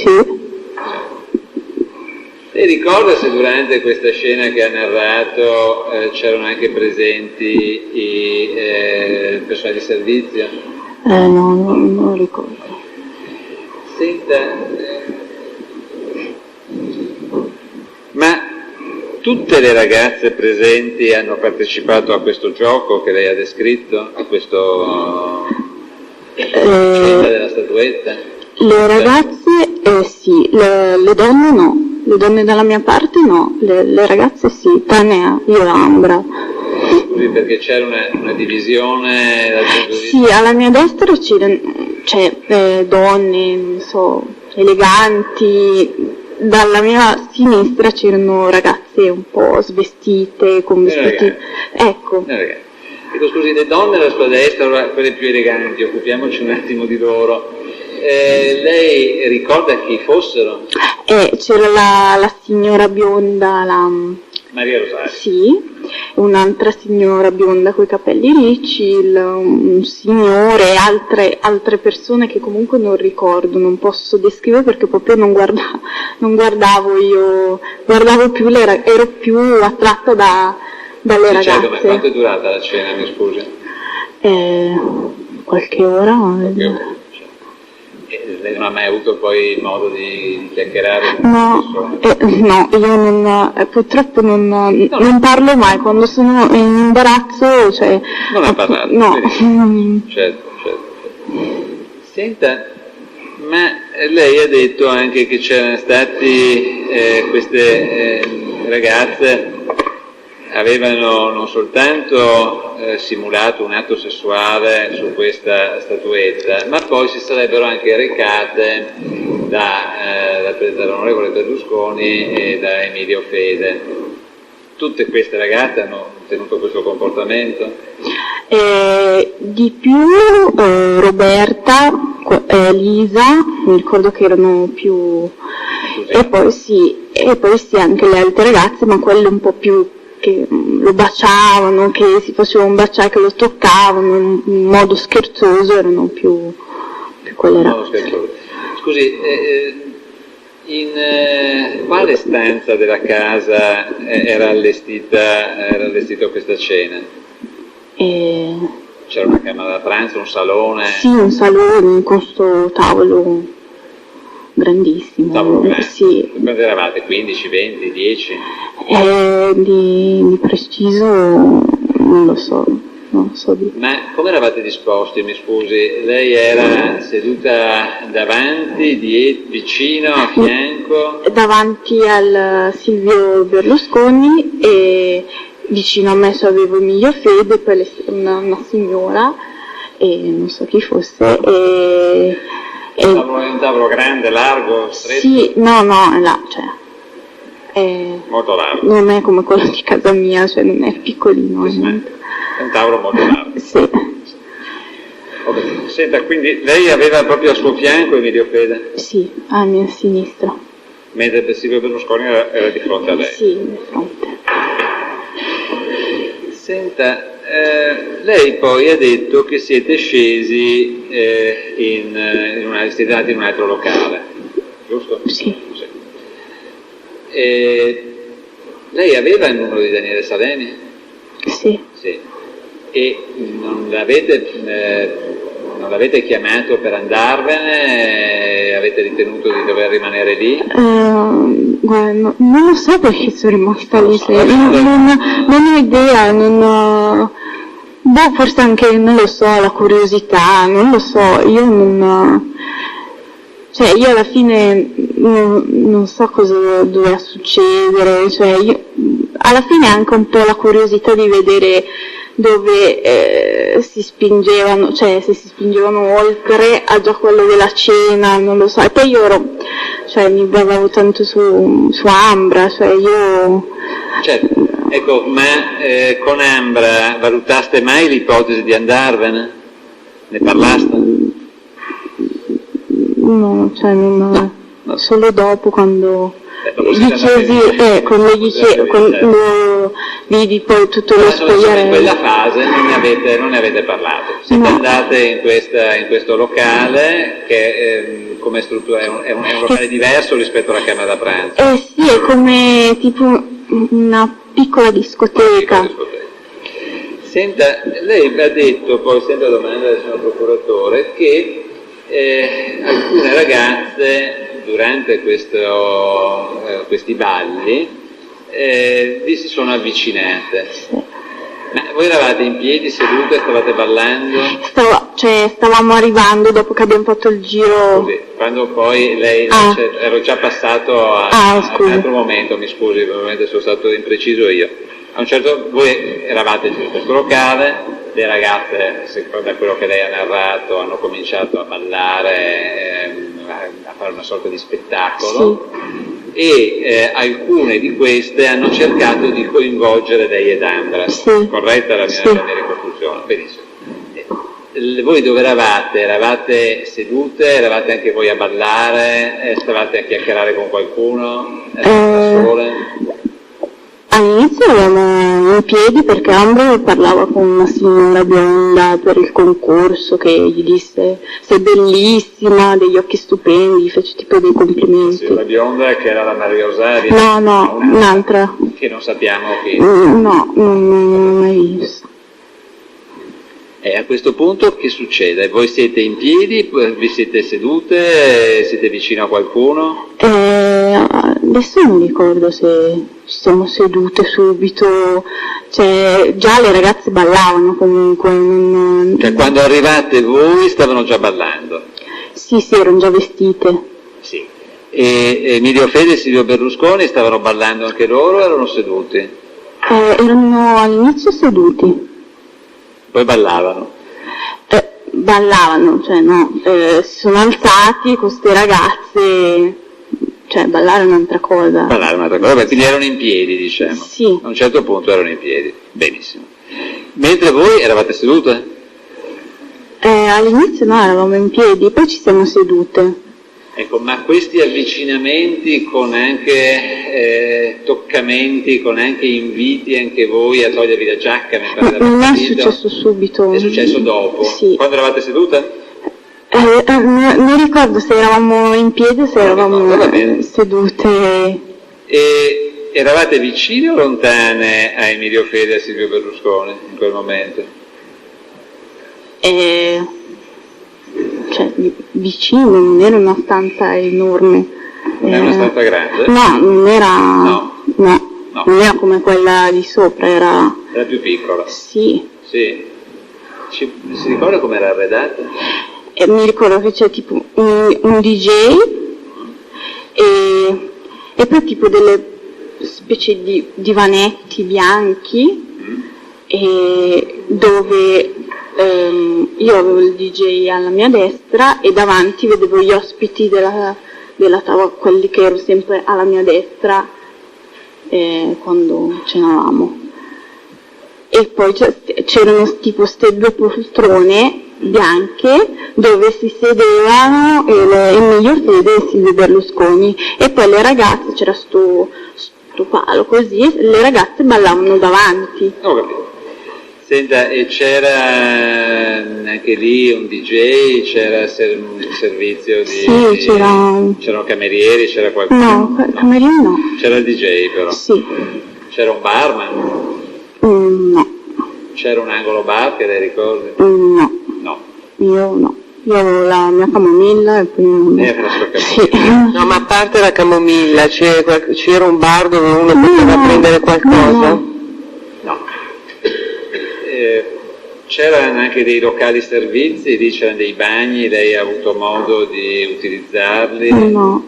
Lei ricorda se durante questa scena che ha narrato c'erano anche presenti i personali di servizio? No, non ricordo. Senta, tutte le ragazze presenti hanno partecipato a questo gioco che lei ha descritto, a questo scena della statuetta? Le ragazze sì, le donne no, le donne dalla mia parte no, le ragazze sì, tranne io e Ambra. Scusi, perché c'era una divisione dal punto di vista... Sì, alla mia destra c'è donne, non so, eleganti, dalla mia sinistra c'erano ragazze un po' svestite, con vestiti... Ecco. Dico, scusi, le donne alla sua destra, quelle più eleganti, occupiamoci un attimo di loro. Lei ricorda chi fossero? C'era la signora bionda, Maria Rosario. Sì, un'altra signora bionda coi capelli ricci, un signore e altre persone che comunque non ricordo, non posso descrivere perché proprio non guardavo io, guardavo più ero più attratta dalle ragazze. Certo, ma quanto è durata la cena, mi scusi? Qualche ora. Lei non ha mai avuto poi modo di chiacchierare? No, io purtroppo non parlo mai, quando sono in imbarazzo, cioè... Non ha parlato? No. Certo. Senta, ma lei ha detto anche che c'erano stati queste ragazze, avevano non soltanto simulato un atto sessuale su questa statuetta, ma poi si sarebbero anche recate dall'onorevole Berlusconi e da Emilio Fede. Tutte queste ragazze hanno tenuto questo comportamento? Di più Roberta, Lisa, mi ricordo che erano più... E poi sì, anche le altre ragazze, ma quelle un po' più che lo baciavano, che si facevano baciare, che lo toccavano in modo scherzoso, erano più quelle ragazze. Scusi, in quale stanza della casa era allestita questa cena? C'era una camera da pranzo, un salone? Sì, un salone con questo tavolo grandissimo. Tavolo grande? Sì. Quanti eravate? 15, 20, 10? Di preciso non lo so. Ma come eravate disposti, mi scusi? Lei era seduta davanti, vicino, a fianco? Davanti al Silvio Berlusconi e vicino a me avevo Emilio Fede, poi una signora, e non so chi fosse. Un tavolo grande, largo, stretto? Sì, no, è là, cioè. Molto largo. Non è come quello di casa mia, cioè non è piccolino. Sì, è un tavolo molto largo. Sì. Senta, quindi lei aveva proprio al suo fianco Emilio Fede? Sì, a mia sinistra. Mentre Silvio Berlusconi era di fronte a lei? Sì, di fronte. Senta, lei poi ha detto che siete scesi siete andati in un altro locale, giusto? Sì. Lei aveva il numero di Daniele Salemi? Sì. E non l'avete chiamato per andarvene? Avete ritenuto di dover rimanere lì? Guarda, non lo so perché sono rimasta lì, non ho idea, forse anche, non lo so, la curiosità, non lo so, io alla fine non so cosa doveva succedere, alla fine anche un po' la curiosità di vedere dove si spingevano, se si spingevano oltre a già quello della cena, non lo so, e poi io mi basavo tanto su Ambra, io... Certo, ecco, ma con Ambra valutaste mai l'ipotesi di andarvene? Ne parlaste? No, solo dopo quando quando vidi poi tutto lo spogliare. In quella fase non ne avete parlato. Siete andate in questo locale che come struttura è un locale diverso rispetto alla camera da pranzo. Sì, è come tipo una piccola discoteca. Senta, lei mi ha detto, poi sempre a domanda del signor procuratore, che alcune ragazze durante questi balli vi si sono avvicinate. Ma voi eravate in piedi, sedute, stavate ballando? Stavamo arrivando dopo che abbiamo fatto il giro. Così, quando poi lei ero già passato a un altro momento, mi scusi, probabilmente sono stato impreciso io. A un certo voi eravate in questo locale, le ragazze, da quello che lei ha narrato, hanno cominciato a ballare, a fare una sorta di spettacolo. Sì. E alcune di queste hanno cercato di coinvolgere lei ed Andra. Sì. Corretta la mia ricostruzione? Benissimo. Voi dove eravate? Eravate sedute? Eravate anche voi a ballare? Stavate a chiacchierare con qualcuno? Eravate da sole? All'inizio eravamo in piedi perché Ambra parlava con una signora bionda per il concorso che gli disse sei bellissima, degli occhi stupendi, gli fece tipo dei complimenti. La signora bionda che era la Maria Rosaria? No, un'altra. Che non sappiamo chi? No, non l'ho mai vista. E a questo punto che succede? Voi siete in piedi, vi siete sedute, siete vicino a qualcuno? Adesso non ricordo se ci siamo sedute subito, già le ragazze ballavano comunque. Cioè quando arrivate voi stavano già ballando? Sì, erano già vestite. Sì. E Emilio Fede e Silvio Berlusconi stavano ballando anche loro o erano seduti? Erano all'inizio seduti. Poi ballavano? Ballavano, si sono alzati con queste ragazze, ballare è un'altra cosa. Ballare è un'altra cosa, quindi erano in piedi, diciamo. Sì. A un certo punto erano in piedi, benissimo. Mentre voi eravate sedute? All'inizio no, eravamo in piedi, poi ci siamo sedute. Ecco, ma questi avvicinamenti con anche toccamenti, con anche inviti anche voi a togliervi la giacca? Non è successo subito. È successo dopo? Sì. Quando eravate sedute? Non ricordo se eravamo in piedi o se eravamo sedute. E eravate vicine o lontane a Emilio Fede e a Silvio Berlusconi in quel momento? Vicino, non era una stanza enorme. Non è una stanza grande? No, non era. No. Non era come quella di sopra, era più piccola? Sì. Si ricorda come era arredata? Mi ricordo che c'è tipo un DJ e poi tipo delle specie di divanetti bianchi dove io avevo il DJ alla mia destra e davanti vedevo gli ospiti della tavola, quelli che ero sempre alla mia destra quando cenavamo. E poi c'erano tipo queste due poltrone bianche dove si sedevano Emilio Fede e Silvio Berlusconi e poi le ragazze, c'era sto palo così e le ragazze ballavano davanti. Ho capito. Senta, e c'era anche lì un DJ, c'era un servizio di... Sì, c'erano camerieri, c'era qualcuno? No, camerieri no. C'era il DJ però? Sì. C'era un barman? No. C'era un angolo bar che lei ricordi? No. Io no. Io avevo la mia camomilla e poi... la sua camomilla? Sì. No, ma a parte la camomilla, c'era un bar dove uno poteva prendere qualcosa? No. C'erano anche dei locali servizi, lì c'erano dei bagni, lei ha avuto modo di utilizzarli? No.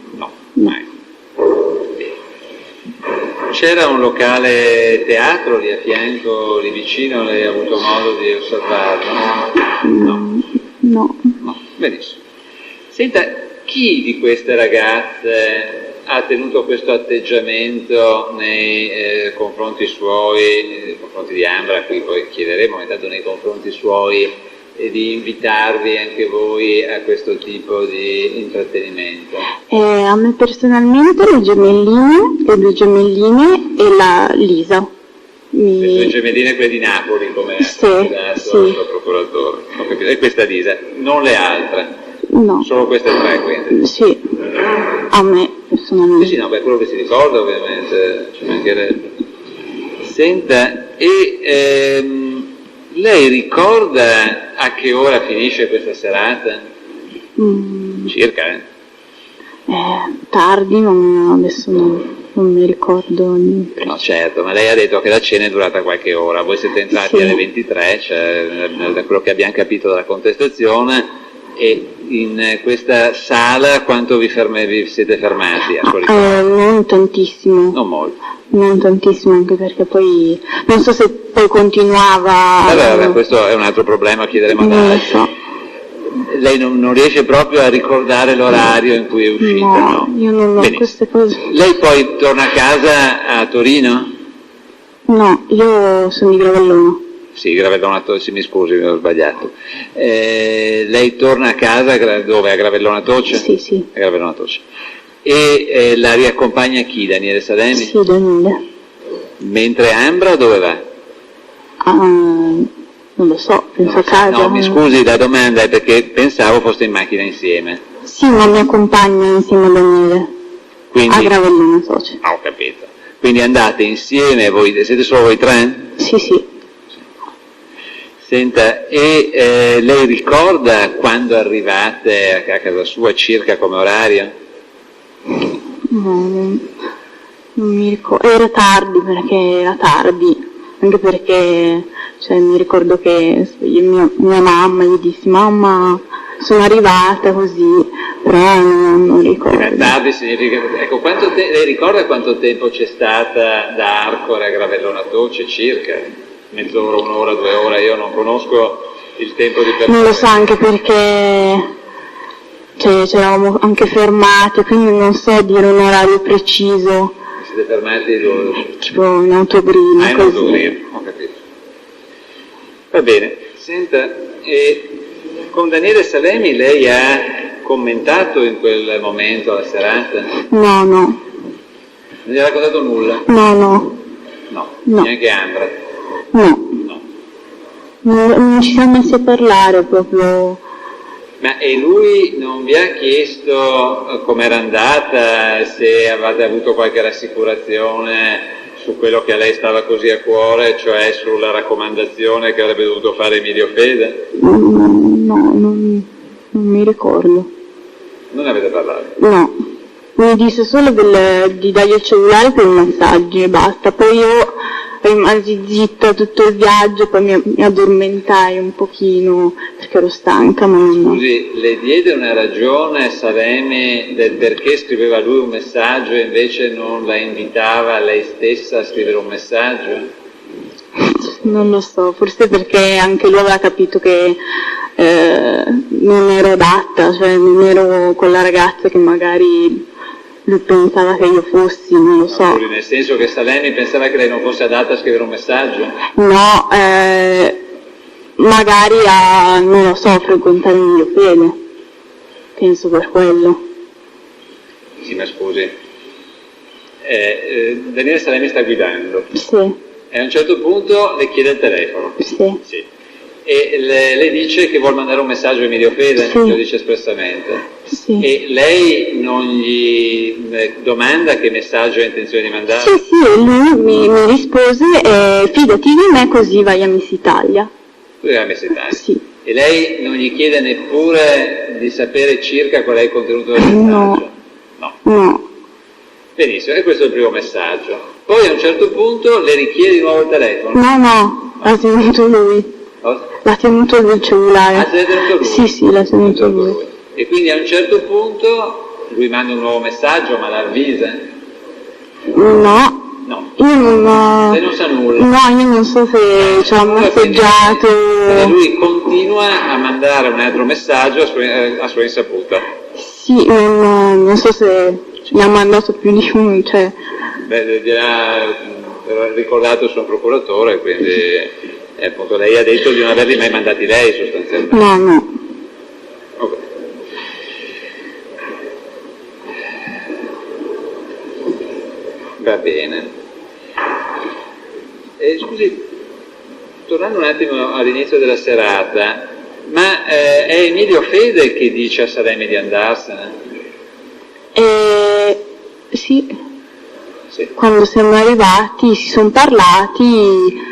C'era un locale teatro lì a fianco, lì vicino, lei ha avuto modo di osservarlo? No. Benissimo. Senta, chi di queste ragazze ha tenuto questo atteggiamento nei confronti suoi, nei confronti di Ambra, qui poi chiederemo, ma intanto nei confronti suoi, di invitarvi anche voi a questo tipo di intrattenimento? A me personalmente le due gemelline e la Lisa. Le due gemelline quelle di Napoli, come ha dato il suo procuratore. Ho capito. E questa Lisa, non le altre? No. Solo queste tre, quindi? Sì, a me personalmente. Sì, no, quello che si ricorda ovviamente, ci mancherebbe. Senta, lei ricorda a che ora finisce questa serata? Mm. Circa, Tardi, adesso non non mi ricordo niente. No, certo, ma lei ha detto che la cena è durata qualche ora, voi siete entrati alle 23, cioè, da quello che abbiamo capito dalla contestazione, e in questa sala quanto vi siete fermati a suo ricordo? Non tantissimo. Non molto. Non tantissimo, anche perché poi non so se poi continuava. Vabbè, questo è un altro problema, chiederemo ad Non lo altri. so. Lei non riesce proprio a ricordare l'orario in cui è uscita, no? Io non ho Benissimo. queste cose. Lei poi torna a casa a Torino? No, io sono di Gravellona. Sì, Gravellona Tocci, mi scusi, mi ho sbagliato. Lei torna a casa dove? A Gravellona Tocci? Sì. A Gravellona Tocci. E la riaccompagna chi? Daniele Salemi? Sì, Daniele. Mentre Ambra dove va? Non lo so, penso a casa. No, mi scusi, la domanda è perché pensavo foste in macchina insieme. Sì, ma mi accompagna insieme a Daniele. Quindi... A Gravellona Soci. Ah, ho capito. Quindi andate insieme, voi siete solo voi tre? Sì. Senta, e lei ricorda quando arrivate a casa sua circa come orario? No, non mi ricordo. Era tardi, anche perché mi ricordo che mia mamma gli disse: mamma, sono arrivata così, però non ricordo. Tardi significa, ecco, lei ricorda quanto tempo c'è stata da Arcore a Gravellona Tocci circa? Mezz'ora, un'ora, 2 ore, io non conosco il tempo di percorso. Non lo so, anche perché ci eravamo anche fermati, quindi non so dire un orario preciso. Siete fermati dove? Tipo in autogrill. In autogrill, ho capito. Va bene, senta, con Daniele Salemi lei ha commentato in quel momento la serata? No. Non gli ha raccontato nulla? No. Neanche Ambra? No. Non ci siamo messi a parlare proprio. Ma e lui non vi ha chiesto com'era andata, se avete avuto qualche rassicurazione su quello che a lei stava così a cuore, cioè sulla raccomandazione che avrebbe dovuto fare Emilio Fede? No, non mi ricordo. Non ne avete parlato? No, mi disse solo di dargli il cellulare per i messaggi e basta. Poi io rimasi zitta tutto il viaggio, poi mi addormentai un pochino perché ero stanca, ma non... Scusi, le diede una ragione Salemi del perché scriveva lui un messaggio e invece non la invitava lei stessa a scrivere un messaggio? Non lo so, forse perché anche lui aveva capito che non ero adatta, cioè non ero quella ragazza che magari lui pensava che io fossi, non lo so. Nel senso che Salemi pensava che lei non fosse adatta a scrivere un messaggio? No, magari non lo so, frequentare il mio Fede, penso per quello. Sì, ma scusi, Daniele Salemi sta guidando. Sì. E a un certo punto le chiede il telefono. Sì. E le dice che vuol mandare un messaggio a Emilio Fede, sì. Lo dice espressamente. Sì. E lei non gli domanda che messaggio ha intenzione di mandare? Sì, lui mi rispose: fidati di me così vai a Miss Italia. Tu vai a Miss Italia? Sì. E lei non gli chiede neppure di sapere circa qual è il contenuto del messaggio? No. Benissimo, e questo è il primo messaggio. Poi a un certo punto le richiede di nuovo il telefono? No, l'ha tenuto lui. L'ha tenuto lui il cellulare. Ah, se l'ha tenuto lui? Sì, l'ha tenuto lui. E quindi a un certo punto lui manda un nuovo messaggio, ma l'avvisa? No. Io non... Lei non sa nulla? No, io non so se ci ha messaggiato. Quindi lui continua a mandare un altro messaggio a sua insaputa? Sì, non so se mi ha mandato più di uno, cioè... Beh, gliel'ha ricordato il suo procuratore, quindi appunto lei ha detto di non averli mai mandati lei sostanzialmente. No. Ok. Va bene. Scusi, tornando un attimo all'inizio della serata, ma è Emilio Fede che dice a Salemi di andarsene? Sì. Quando siamo arrivati si sono parlati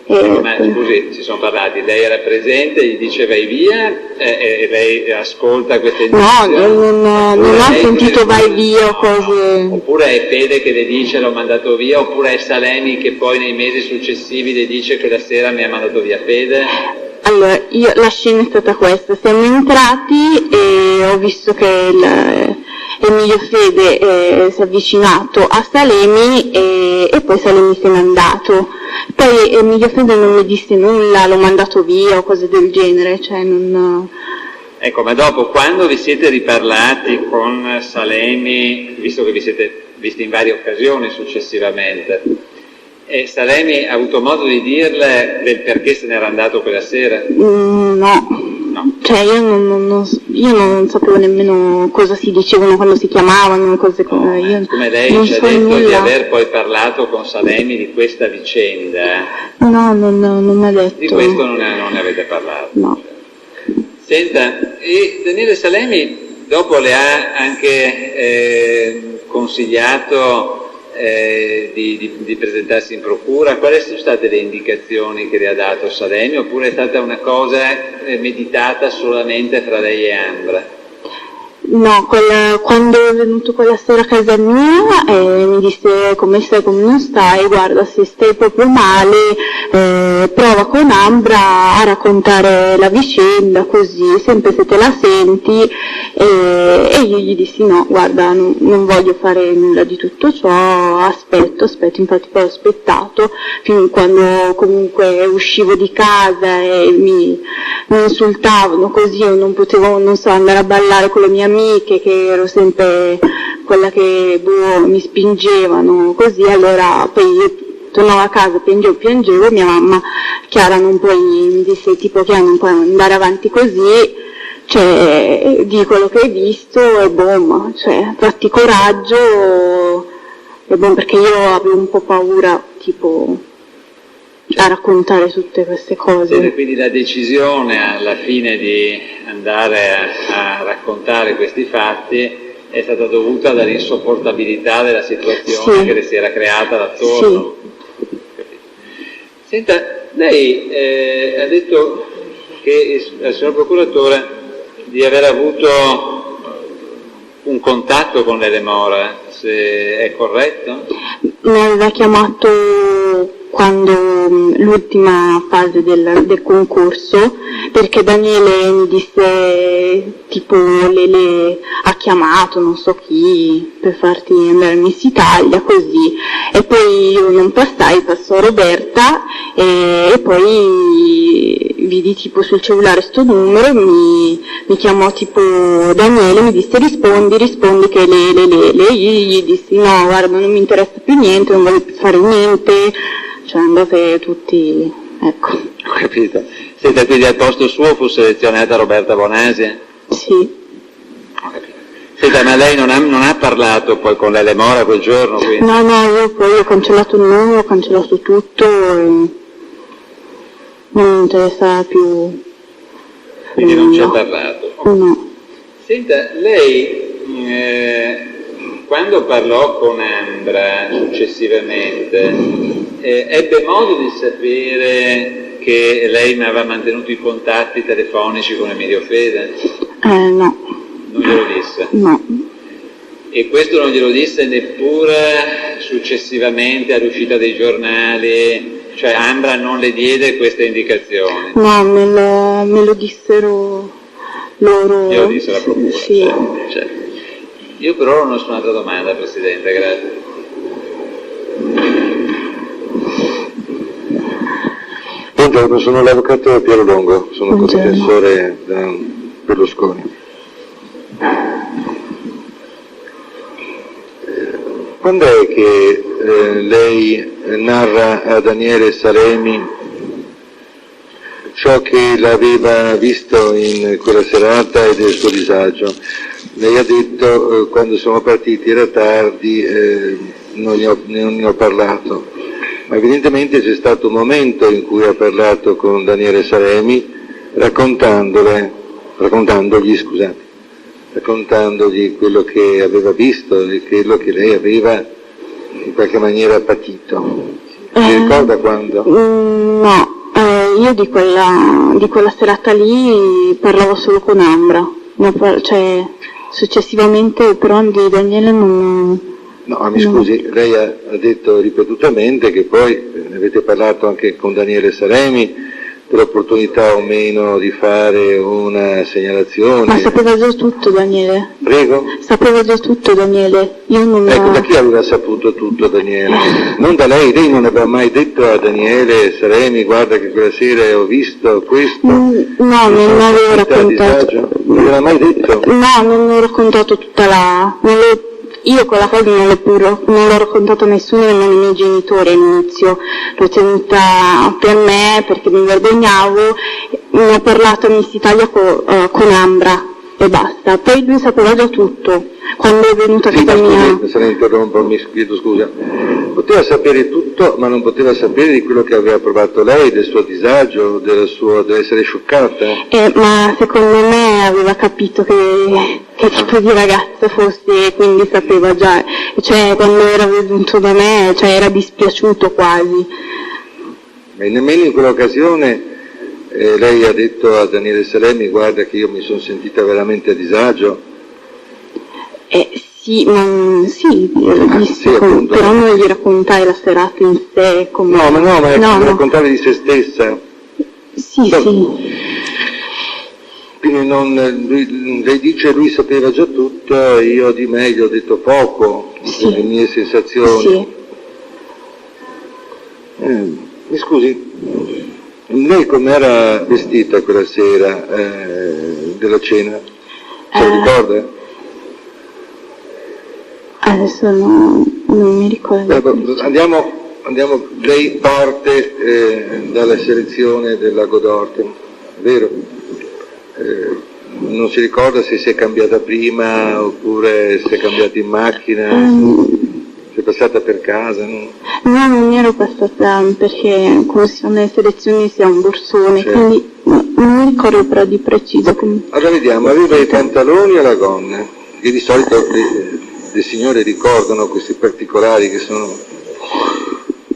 Ma scusi, ci sono parlati, lei era presente, gli dice vai via e lei ascolta queste indicazioni? No, non ho sentito vai via o cose... Oppure è Fede che le dice l'ho mandato via, oppure è Salemi che poi nei mesi successivi le dice che la sera mi ha mandato via Fede? Allora, la scena è stata questa, siamo entrati e ho visto che Emilio Fede si è avvicinato a Salemi e poi Salemi se n'è andato. Poi Emilio Fede non mi disse nulla, l'ho mandato via o cose del genere, cioè non... Ecco, ma dopo, quando vi siete riparlati con Salemi, visto che vi siete visti in varie occasioni successivamente, e Salemi ha avuto modo di dirle del perché se n'era andato quella sera? No. Cioè io non sapevo nemmeno cosa si dicevano quando si chiamavano, cose come... Come lei ci ha detto di aver poi parlato con Salemi di questa vicenda. No, non mi ha detto. Di questo non ne avete parlato? No. Senta, e Daniele Salemi dopo le ha anche consigliato di presentarsi in procura? Quali sono state le indicazioni che le ha dato Salemi, oppure è stata una cosa meditata solamente fra lei e Ambra? No, quando è venuto quella sera a casa mia mi disse come stai, come non stai, guarda se stai proprio male prova con Ambra a raccontare la vicenda così, sempre se te la senti, e io gli dissi no, guarda non voglio fare nulla di tutto ciò, aspetto, infatti poi ho aspettato fin quando comunque uscivo di casa e mi insultavano così, io non potevo, non so, andare a ballare con le mie amiche, che ero sempre quella che mi spingevano così, allora poi io tornavo a casa, piangevo, mia mamma Chiara mi disse tipo Chiara non puoi andare avanti così, cioè di quello che hai visto e boom, cioè fatti coraggio e boom, perché io avevo un po' paura tipo a raccontare tutte queste cose. Quindi la decisione alla fine di andare a raccontare questi fatti è stata dovuta dall'insopportabilità della situazione che le si era creata attorno. Sì. Senta, lei ha detto che al signor procuratore di aver avuto un contatto con l'Elemora, se è corretto? Mi aveva chiamato quando l'ultima fase del concorso, perché Daniele mi disse tipo le ha chiamato non so chi per farti andare in Miss Italia così, e poi io non passai, passò Roberta e poi vidi tipo sul cellulare sto numero, mi chiamò tipo Daniele, mi disse rispondi che io gli dissi no guarda non mi interessa più niente, non voglio più fare niente, cioè andate tutti, ecco. Ho capito. Senta, quindi al posto suo fu selezionata Roberta Bonasi? Sì. Ho capito. Senta, ma lei non ha parlato poi con l'Elemora quel giorno? Quindi? No, io poi ho cancellato il numero, ho cancellato tutto e non mi interessa più. Quindi non ci ha parlato? No. Senta, lei quando parlò con Ambra successivamente, ebbe modo di sapere che lei mi aveva mantenuto i contatti telefonici con Emilio Fede? No. Non glielo disse? No. E questo non glielo disse neppure successivamente all'uscita dei giornali? Cioè Ambra non le diede queste indicazioni? No, me lo dissero loro. Glielo disse la procura? Sì. Certo. Io per ora non ho nessun'altra domanda, Presidente, grazie. Buongiorno, sono l'avvocato Piero Longo, sono co-difensore Berlusconi. Quando è che lei narra a Daniele Salemi ciò che l'aveva visto in quella serata e del suo disagio? Lei ha detto quando siamo partiti era tardi, non ne ho parlato, ma evidentemente c'è stato un momento in cui ha parlato con Daniele Salemi raccontandogli quello che aveva visto e quello che lei aveva in qualche maniera patito. Si ricorda quando? No, io di quella serata lì parlavo solo con Ambra, cioè successivamente però di Daniele non... No, mi scusi, lei ha detto ripetutamente che poi ne avete parlato anche con Daniele Salemi dell'opportunità o meno di fare una segnalazione. Ma sapeva già tutto Daniele. Prego? Sapeva già tutto Daniele. Io non... Ecco, da chi aveva saputo tutto Daniele? Non da lei aveva mai detto a Daniele Salemi, guarda che quella sera ho visto questo? No, non avevo raccontato. Non aveva mai detto? No, non ho raccontato tutta la... Io quella cosa non l'ho raccontato a nessuno, nemmeno ai miei genitori all'inizio, l'ho tenuta per me perché mi vergognavo, ne ho parlato a Miss Italia con Ambra e basta, poi lui sapeva già tutto, quando è venuta a casa mia... Se ne interrompo, mi chiedo scusa, poteva sapere tutto ma non poteva sapere di quello che aveva provato lei, del suo disagio, dell'essere scioccata? Ma secondo me aveva capito che tipo di ragazza fosse, quindi sapeva già, cioè quando era venuto da me, cioè era dispiaciuto quasi. E nemmeno in quell'occasione lei ha detto a Daniele Salemi, guarda che io mi sono sentita veramente a disagio? Sì, glielo dissi, appunto. Però non gli raccontai la serata in sé come... No, raccontare di se stessa. Sì. Quindi lei dice lui sapeva già tutto, io di me gli ho detto poco, delle mie sensazioni. Sì. Mi scusi, lei com'era vestita quella sera della cena? Se lo ricorda? Adesso non mi ricordo. Andiamo, lei parte dalla selezione del Lago d'Orte, vero? Non si ricorda se si è cambiata prima oppure se è cambiata in macchina, se è passata per casa? No, non ero passata perché come si fanno le selezioni si ha un borsone, certo. Quindi non mi ricordo però di preciso. Allora vediamo, aveva i pantaloni o la gonna? Che di solito le signore ricordano questi particolari che sono...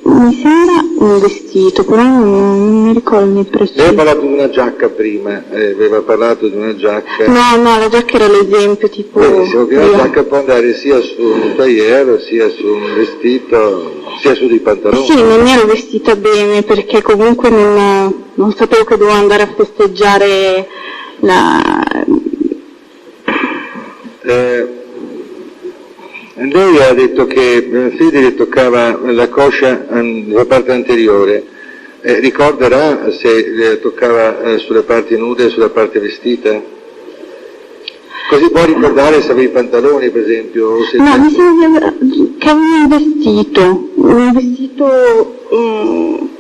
Mi sembra un vestito, però non mi ricordo di preciso. Lei aveva parlato di una giacca prima, aveva parlato di una giacca... No, la giacca era l'esempio, tipo... Benissimo, che una giacca può andare sia su un tailleur, sia su un vestito, sia su dei pantaloni. Sì, non ero vestita bene, perché comunque non sapevo che dovevo andare a festeggiare Lei ha detto che Fede le toccava la coscia nella parte anteriore, ricorderà se le toccava sulle parti nude e sulla parte vestita? Così può ricordare se aveva i pantaloni per esempio? O se no, mi sembra che aveva un vestito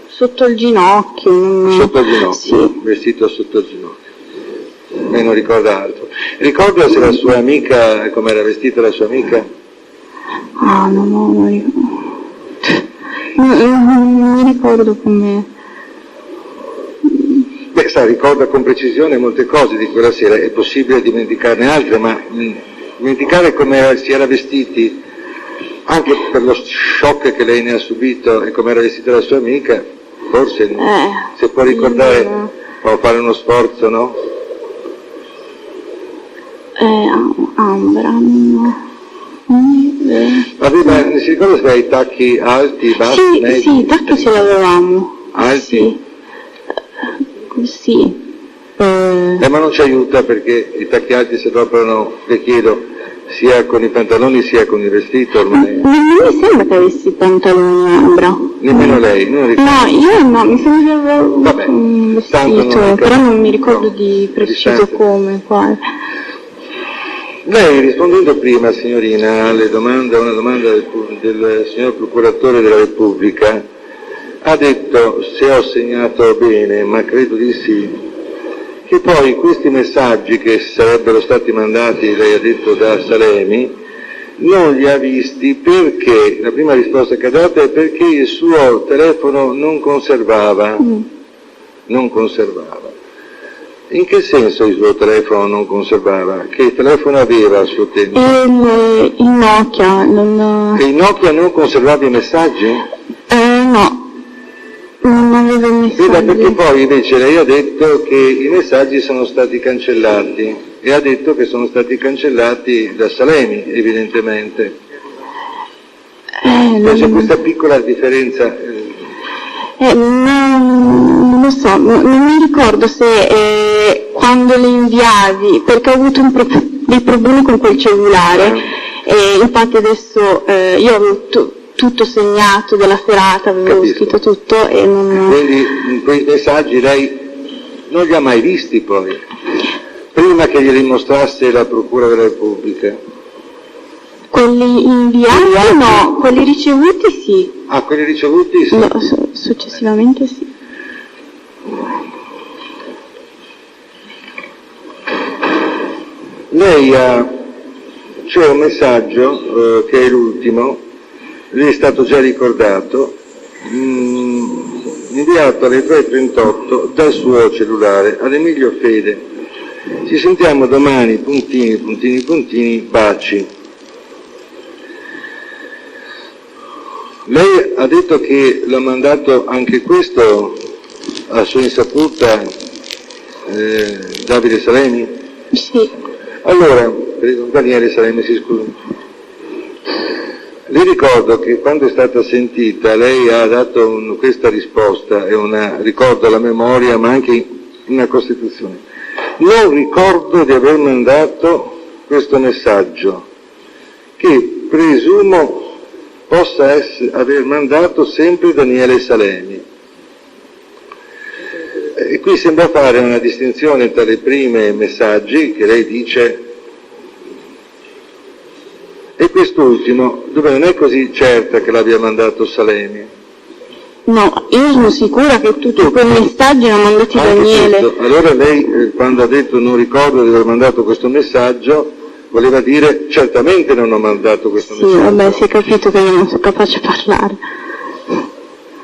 sotto il ginocchio. Sotto il ginocchio? Sì. Vestito sotto il ginocchio. Lei non ricorda altro. Ricorda se la sua amica, come era vestita la sua amica? Non mi ricordo come... Beh, ricorda con precisione molte cose di quella sera, è possibile dimenticarne altre, ma dimenticare come si era vestiti, anche per lo shock che lei ne ha subito e come era vestita la sua amica, forse se può ricordare, può fare uno sforzo, no? Ambra, no. Si ricorda se aveva i tacchi alti, bassi, medi? Sì, i tacchi ce l'avevamo. Alti? Sì. Ma non ci aiuta perché i tacchi alti si adoperano, le chiedo, sia con i pantaloni sia con il vestito ormai. Non mi sembra che avessi i pantaloni, Ambra. Nemmeno lei? Non ricordo. No, io no, mi sembra che avevo un vestito, però non mi ricordo di preciso come, quale. Lei, rispondendo prima, signorina, una domanda del signor Procuratore della Repubblica, ha detto, se ho segnato bene, ma credo di sì, che poi questi messaggi che sarebbero stati mandati, lei ha detto, da Salemi, non li ha visti perché, la prima risposta che ha dato è perché il suo telefono non conservava. In che senso il suo telefono non conservava? Che telefono aveva al suo tempo? Il Nokia. Che il Nokia non conservava i messaggi? No, non avevo i messaggi. Veda, perché poi invece lei ha detto che i messaggi sono stati cancellati e ha detto che sono stati cancellati da Salemi, evidentemente. C'è questa piccola differenza. Non lo so, non mi ricordo se quando le inviavi, perché ho avuto dei problemi con quel cellulare, e infatti adesso io avevo tutto segnato della serata, avevo scritto tutto e non... Quindi quei messaggi lei non li ha mai visti poi, prima che glieli mostrasse la Procura della Repubblica? Quelli inviati no, quelli ricevuti sì. Ah, quelli ricevuti sì? No, successivamente sì. Lei c'è un messaggio che è l'ultimo, lì è stato già ricordato, inviato alle 3:38 dal suo cellulare ad Emilio Fede. Ci sentiamo domani, puntini, puntini, puntini, baci. Lei ha detto che l'ha mandato anche questo a sua insaputa Davide Salemi? Sì. Allora, Daniele Salemi, si scusi. Le ricordo che quando è stata sentita lei ha dato questa risposta, ricordo alla memoria ma anche una Costituzione. Non ricordo di aver mandato questo messaggio, che presumo possa aver mandato sempre Daniele Salemi. E qui sembra fare una distinzione tra le prime messaggi che lei dice e quest'ultimo, dove non è così certa che l'abbia mandato Salemi. No, io sono sicura che tutti quei messaggi li ha mandati Daniele. Tutto. Allora lei, quando ha detto non ricordo di aver mandato questo messaggio, voleva dire certamente non ho mandato questo messaggio. Sì, vabbè, si è capito che io non sono capace di parlare.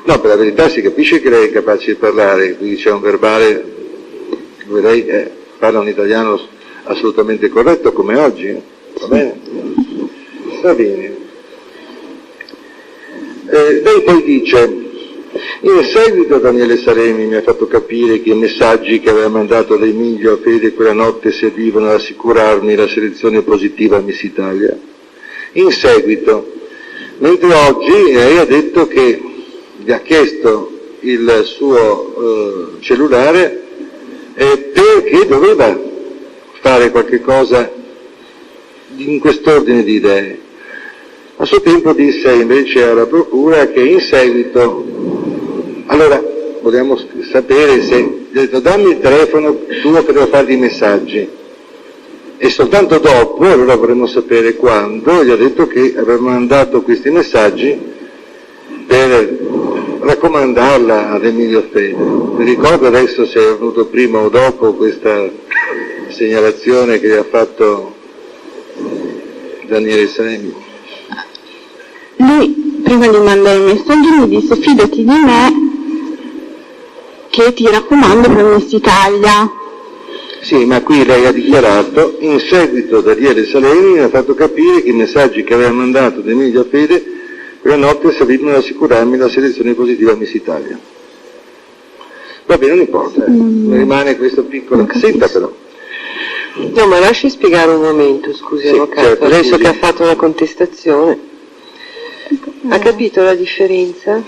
No, per la verità si capisce che lei è capace di parlare, qui c'è un verbale dove lei parla un italiano assolutamente corretto come oggi, va bene? Va bene. Lei poi dice, in seguito Daniele Salemi mi ha fatto capire che i messaggi che aveva mandato ad Emilio a Fede quella notte servivano ad assicurarmi la selezione positiva a Miss Italia. In seguito, mentre oggi lei ha detto che gli ha chiesto il suo cellulare perché doveva fare qualche cosa in quest'ordine di idee. A suo tempo disse invece alla Procura che in seguito, allora vogliamo sapere se gli ha detto dammi il telefono tuo che devo fare dei messaggi, e soltanto dopo, allora vorremmo sapere quando, gli ha detto che aveva mandato questi messaggi per raccomandarla ad Emilio Fede. Mi ricordo adesso se è venuto prima o dopo questa segnalazione che gli ha fatto Daniele Salemi. Lui, prima di mandare il messaggio, mi disse fidati di me che ti raccomando per Miss Italia. Sì, ma qui lei ha dichiarato, in seguito Daniele Salemi mi ha fatto capire che i messaggi che aveva mandato ad Emilio Fede quella notte servivano ad assicurarmi la selezione positiva a Miss Italia. Va bene, non importa, rimane questo piccolo... Senta però. No, ma lasci spiegare un momento, scusi, avvocato. Certo, Adesso scusi. che ha fatto una contestazione. Ha capito la differenza?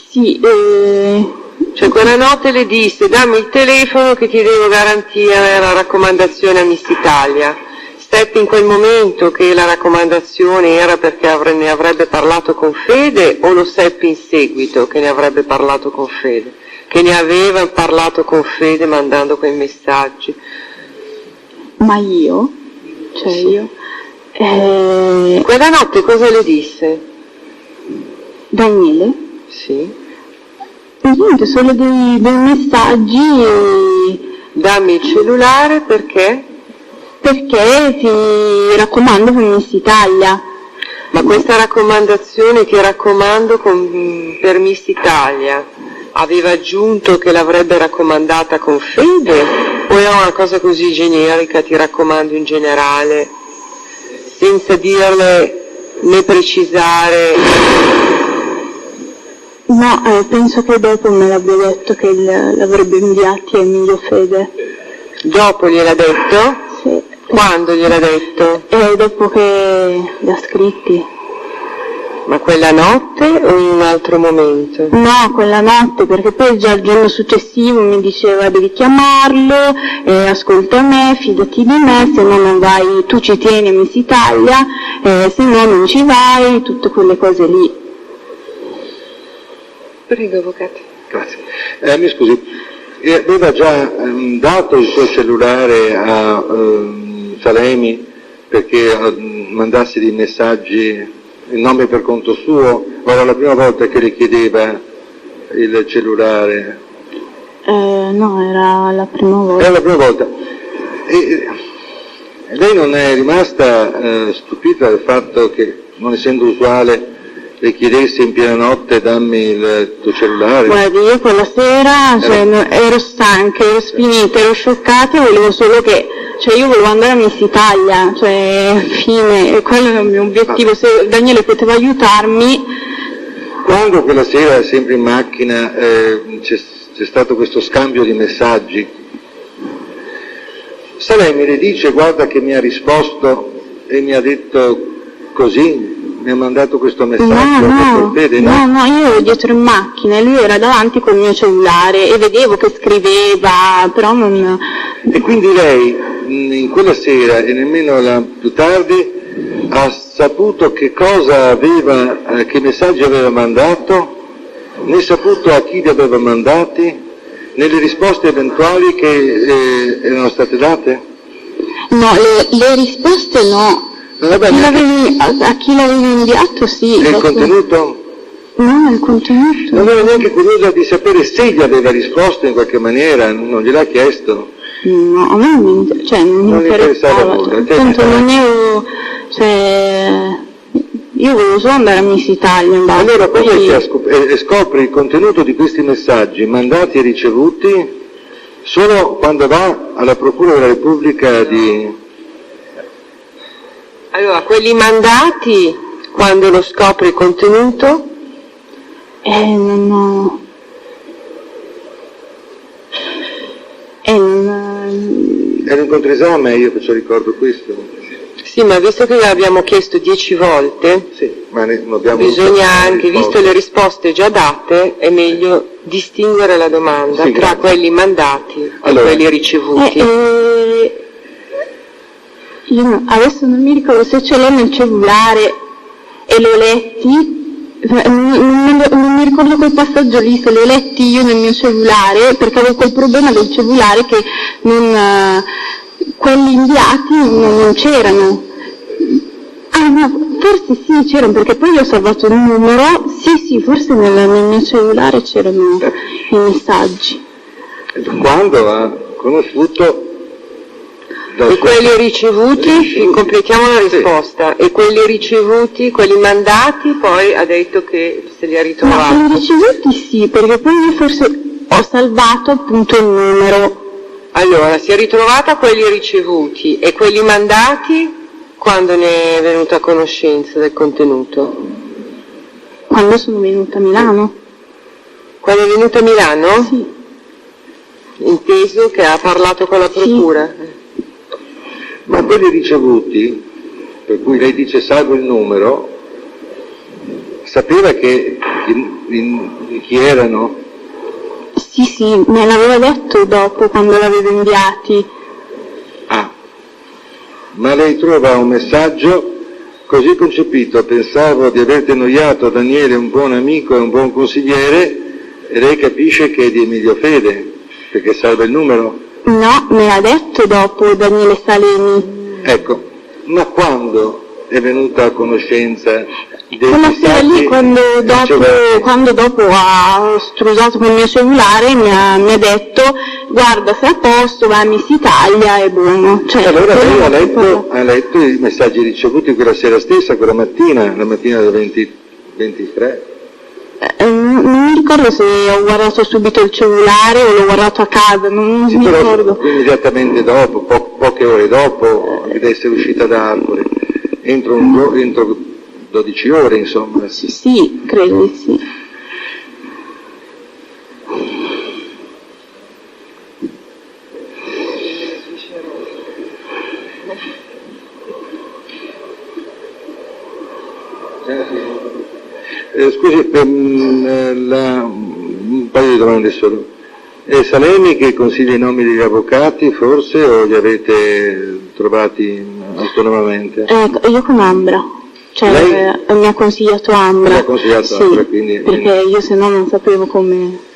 Sì, Cioè quella notte le disse dammi il telefono che ti devo garantire la raccomandazione a Miss Italia. Steppi in quel momento che la raccomandazione era perché ne avrebbe parlato con Fede, o lo seppi in seguito che ne avrebbe parlato con Fede? Che ne aveva parlato con Fede mandando quei messaggi? ma io? Cioè Sì. io? Quella notte cosa le disse? Daniele? Sì. Niente, solo dei messaggi Dammi il cellulare perché? perché ti raccomando per Miss Italia. Ma questa raccomandazione ti raccomando per Miss Italia aveva aggiunto che l'avrebbe raccomandata con Fede o era una cosa così generica, ti raccomando in generale, senza dirle né precisare? No, No, penso che dopo me l'abbia detto che l'avrebbe inviati a Emilio Fede. Dopo gliel'ha detto? Sì. Quando gliel'ha detto? Dopo che li ha scritti. Ma quella notte o in un altro momento? No, quella notte, perché poi già il giorno successivo mi diceva devi chiamarlo, ascolta me, fidati di me, se no non vai, tu ci tieni a Miss Italia, se no non ci vai, tutte quelle cose lì. Prego, avvocato. Grazie. Mi scusi, aveva già dato il suo cellulare a Salemi perché mandasse dei messaggi in nome per conto suo, o era la prima volta che le chiedeva il cellulare? No, era la prima volta. Era la prima volta. E lei non è rimasta stupita del fatto che, non essendo usuale, le chiedesse in piena notte dammi il tuo cellulare? Guardi, io quella sera ero stanca, ero sfinita, ero scioccata, volevo solo che, io volevo andare a Miss Italia, fine, e quello era il mio obiettivo, se Daniele poteva aiutarmi. Quando quella sera, sempre in macchina, c'è stato questo scambio di messaggi, Salemi le dice guarda che mi ha risposto e mi ha detto così? Mi ha mandato questo messaggio? No, io ero dietro in macchina e lui era davanti col mio cellulare e vedevo che scriveva, però non... E quindi lei in quella sera e nemmeno più tardi ha saputo che cosa aveva, che messaggi aveva mandato, né saputo a chi li aveva mandati, né le risposte eventuali che erano state date? No, le risposte no. A chi l'avevi inviato sì. E il contenuto? No, il contenuto. Non era neanche curiosa di sapere se gli aveva risposto in qualche maniera, non gliel'ha chiesto? No, a me non mi interessava. Tanto non ero, io volevo solo andare a Miss Italia. Allora come scopre il contenuto di questi messaggi mandati e ricevuti solo quando va alla Procura della Repubblica di... Allora, quelli mandati, quando lo scopre il contenuto? Non... Era un controesame, io faccio ricordo questo. Sì, ma visto che l'abbiamo chiesto 10 volte, sì, ma non abbiamo bisogna anche, visto le risposte già date, è meglio distinguere la domanda tra quelli mandati e quelli ricevuti. Io adesso non mi ricordo se ce l'ho nel cellulare e l'ho letti, non mi ricordo quel passaggio lì, se l'ho letti io nel mio cellulare, perché avevo quel problema del cellulare che quelli inviati non c'erano. Ah no, forse sì c'erano, perché poi io ho salvato il numero, sì, forse nel mio cellulare c'erano i messaggi. Quando ha conosciuto... E quelli ricevuti, completiamo la risposta, e quelli ricevuti, quelli mandati, poi ha detto che se li ha ritrovati. Ma quelli ricevuti sì, perché poi io forse ho salvato appunto il numero. Allora, si è ritrovata quelli ricevuti, e quelli mandati quando ne è venuta a conoscenza del contenuto? Quando sono venuta a Milano. Quando è venuta a Milano? Sì. Inteso che ha parlato con la procura? Sì. Ma quelli ricevuti, per cui lei dice salvo il numero, sapeva che chi erano? Sì, me l'aveva detto dopo, quando l'avevo inviati. Ah, ma lei trova un messaggio così concepito: pensavo di aver denoiato Daniele un buon amico e un buon consigliere, e lei capisce che è di Emilio Fede, perché salva il numero? No, me l'ha detto dopo Daniele Salemi. Ecco, ma quando è venuta a conoscenza dei quella sera lì, quando dopo ha strusato con il mio cellulare, mi ha detto guarda, sei a posto, vai a Miss Italia, è buono. Allora lei ha letto i messaggi ricevuti quella sera stessa, quella mattina, la mattina del 23? Non mi ricordo se ho guardato subito il cellulare o l'ho guardato a casa, non mi ricordo. Immediatamente dopo, poche ore dopo, deve essere uscita da Arcore, entro 12 ore insomma. Sì, credo di sì. Scusi, un paio di domande solo. È Salemi che consiglia i nomi degli avvocati, forse, o li avete trovati autonomamente? Io con Ambra, cioè Lei? mi ha consigliato Ambra. Mi ha consigliato sì, Ambra, quindi... perché io se no non sapevo come...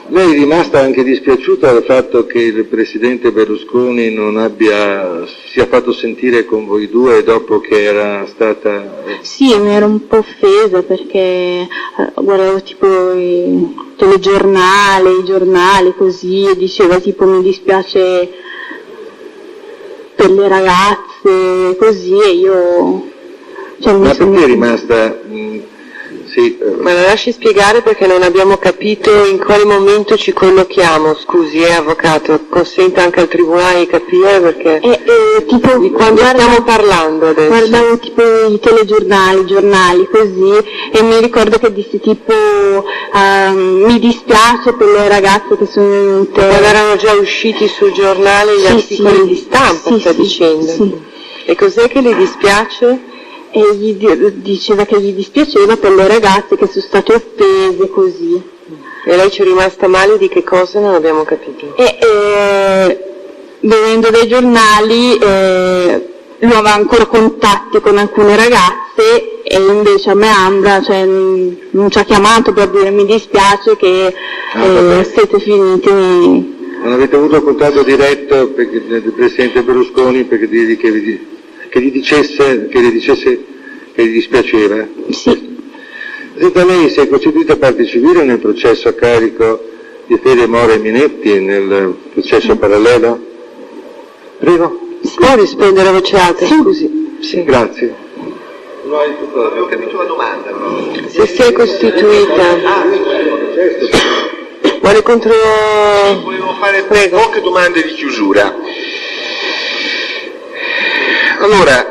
Lei è rimasta anche dispiaciuta del fatto che il presidente Berlusconi non sia fatto sentire con voi due dopo che era stata... Sì, mi ero un po' offesa perché guardavo tipo i telegiornali, i giornali così, e diceva tipo mi dispiace per le ragazze, così, e io... Cioè, Ma perché è rimasta... Sì, Ma la lasci spiegare perché non abbiamo capito in quale momento ci collochiamo, scusi, avvocato, consenta anche al tribunale di capire perché tipo, di quando stiamo parlando adesso. Guardavo tipo i telegiornali, i giornali così, e mi ricordo che dissi tipo mi dispiace per le ragazze che sono venute. Quando erano già usciti sul giornale gli articoli di stampa, sta dicendo. Sì. E cos'è che le dispiace? E gli diceva che gli dispiaceva per le ragazze che sono state offese così. E lei ci è rimasta male di che cosa? Non abbiamo capito. Vedendo dai giornali lui aveva ancora contatti con alcune ragazze e invece a me Ambra non ci ha chiamato per dire mi dispiace che siete finiti. Non avete avuto contatto diretto del presidente Berlusconi perché dirgli che gli dicesse che gli dispiaceva? Sì. Senta, lei si è costituita parte civile nel processo a carico di Fede Mora e Minetti nel processo parallelo? Prego? Può rispondere a voce alta, scusi? Sì, grazie. No, ho capito la domanda. Se si è costituita... Vuole contro... Volevo fare poche domande di chiusura. Allora,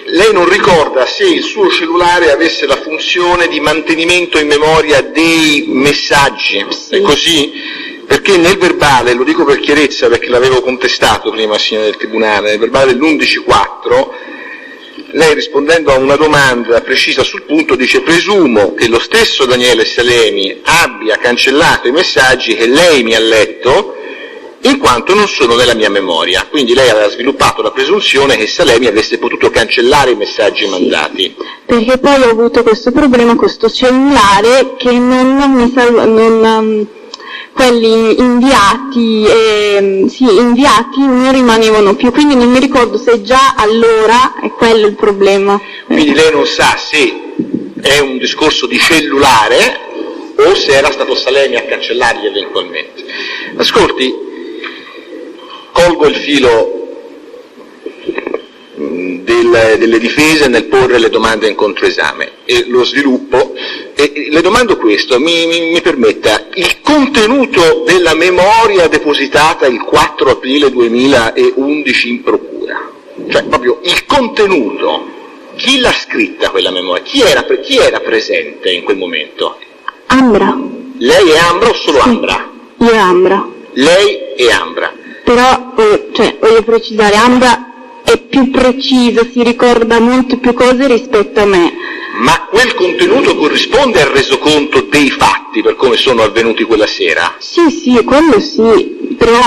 lei non ricorda se il suo cellulare avesse la funzione di mantenimento in memoria dei messaggi, sì. È così? Perché nel verbale, lo dico per chiarezza perché l'avevo contestato prima, signora del Tribunale, nel verbale dell'11.4, lei rispondendo a una domanda precisa sul punto dice presumo che lo stesso Daniele Salemi abbia cancellato i messaggi che lei mi ha letto in quanto non sono nella mia memoria. Quindi lei aveva sviluppato la presunzione che Salemi avesse potuto cancellare i messaggi mandati. Perché poi ho avuto questo problema con questo cellulare che non mi salva, quelli inviati non rimanevano più, quindi non mi ricordo se già allora è quello il problema. Quindi lei non sa se è un discorso di cellulare o se era stato Salemi a cancellarli eventualmente. Ascolti, colgo il filo delle difese nel porre le domande in controesame e lo sviluppo e le domando questo, mi permetta, il contenuto della memoria depositata il 4 aprile 2011 in procura, cioè proprio il contenuto, chi l'ha scritta quella memoria, chi era presente in quel momento? Ambra. Lei è Ambra o solo sì, Ambra? Io Ambra. Lei è Ambra. Però, voglio precisare, Ambra è più precisa, si ricorda molte più cose rispetto a me. Ma quel contenuto corrisponde al resoconto dei fatti per come sono avvenuti quella sera? Sì, quello sì, però...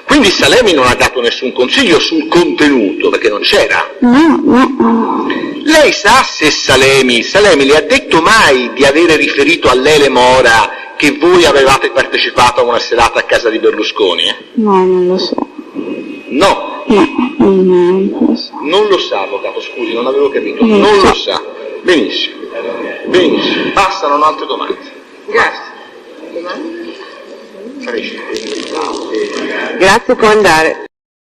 Quindi Salemi non ha dato nessun consiglio sul contenuto, perché non c'era? No. Lei sa se Salemi le ha detto mai di avere riferito a Lele Mora che voi avevate partecipato a una serata a casa di Berlusconi? No, non lo so. No. Non lo so. Non lo sa, avvocato, scusi, non avevo capito. Non lo sa. Benissimo. Basta, non ho altre domande. Grazie. Farei Grazie, può andare.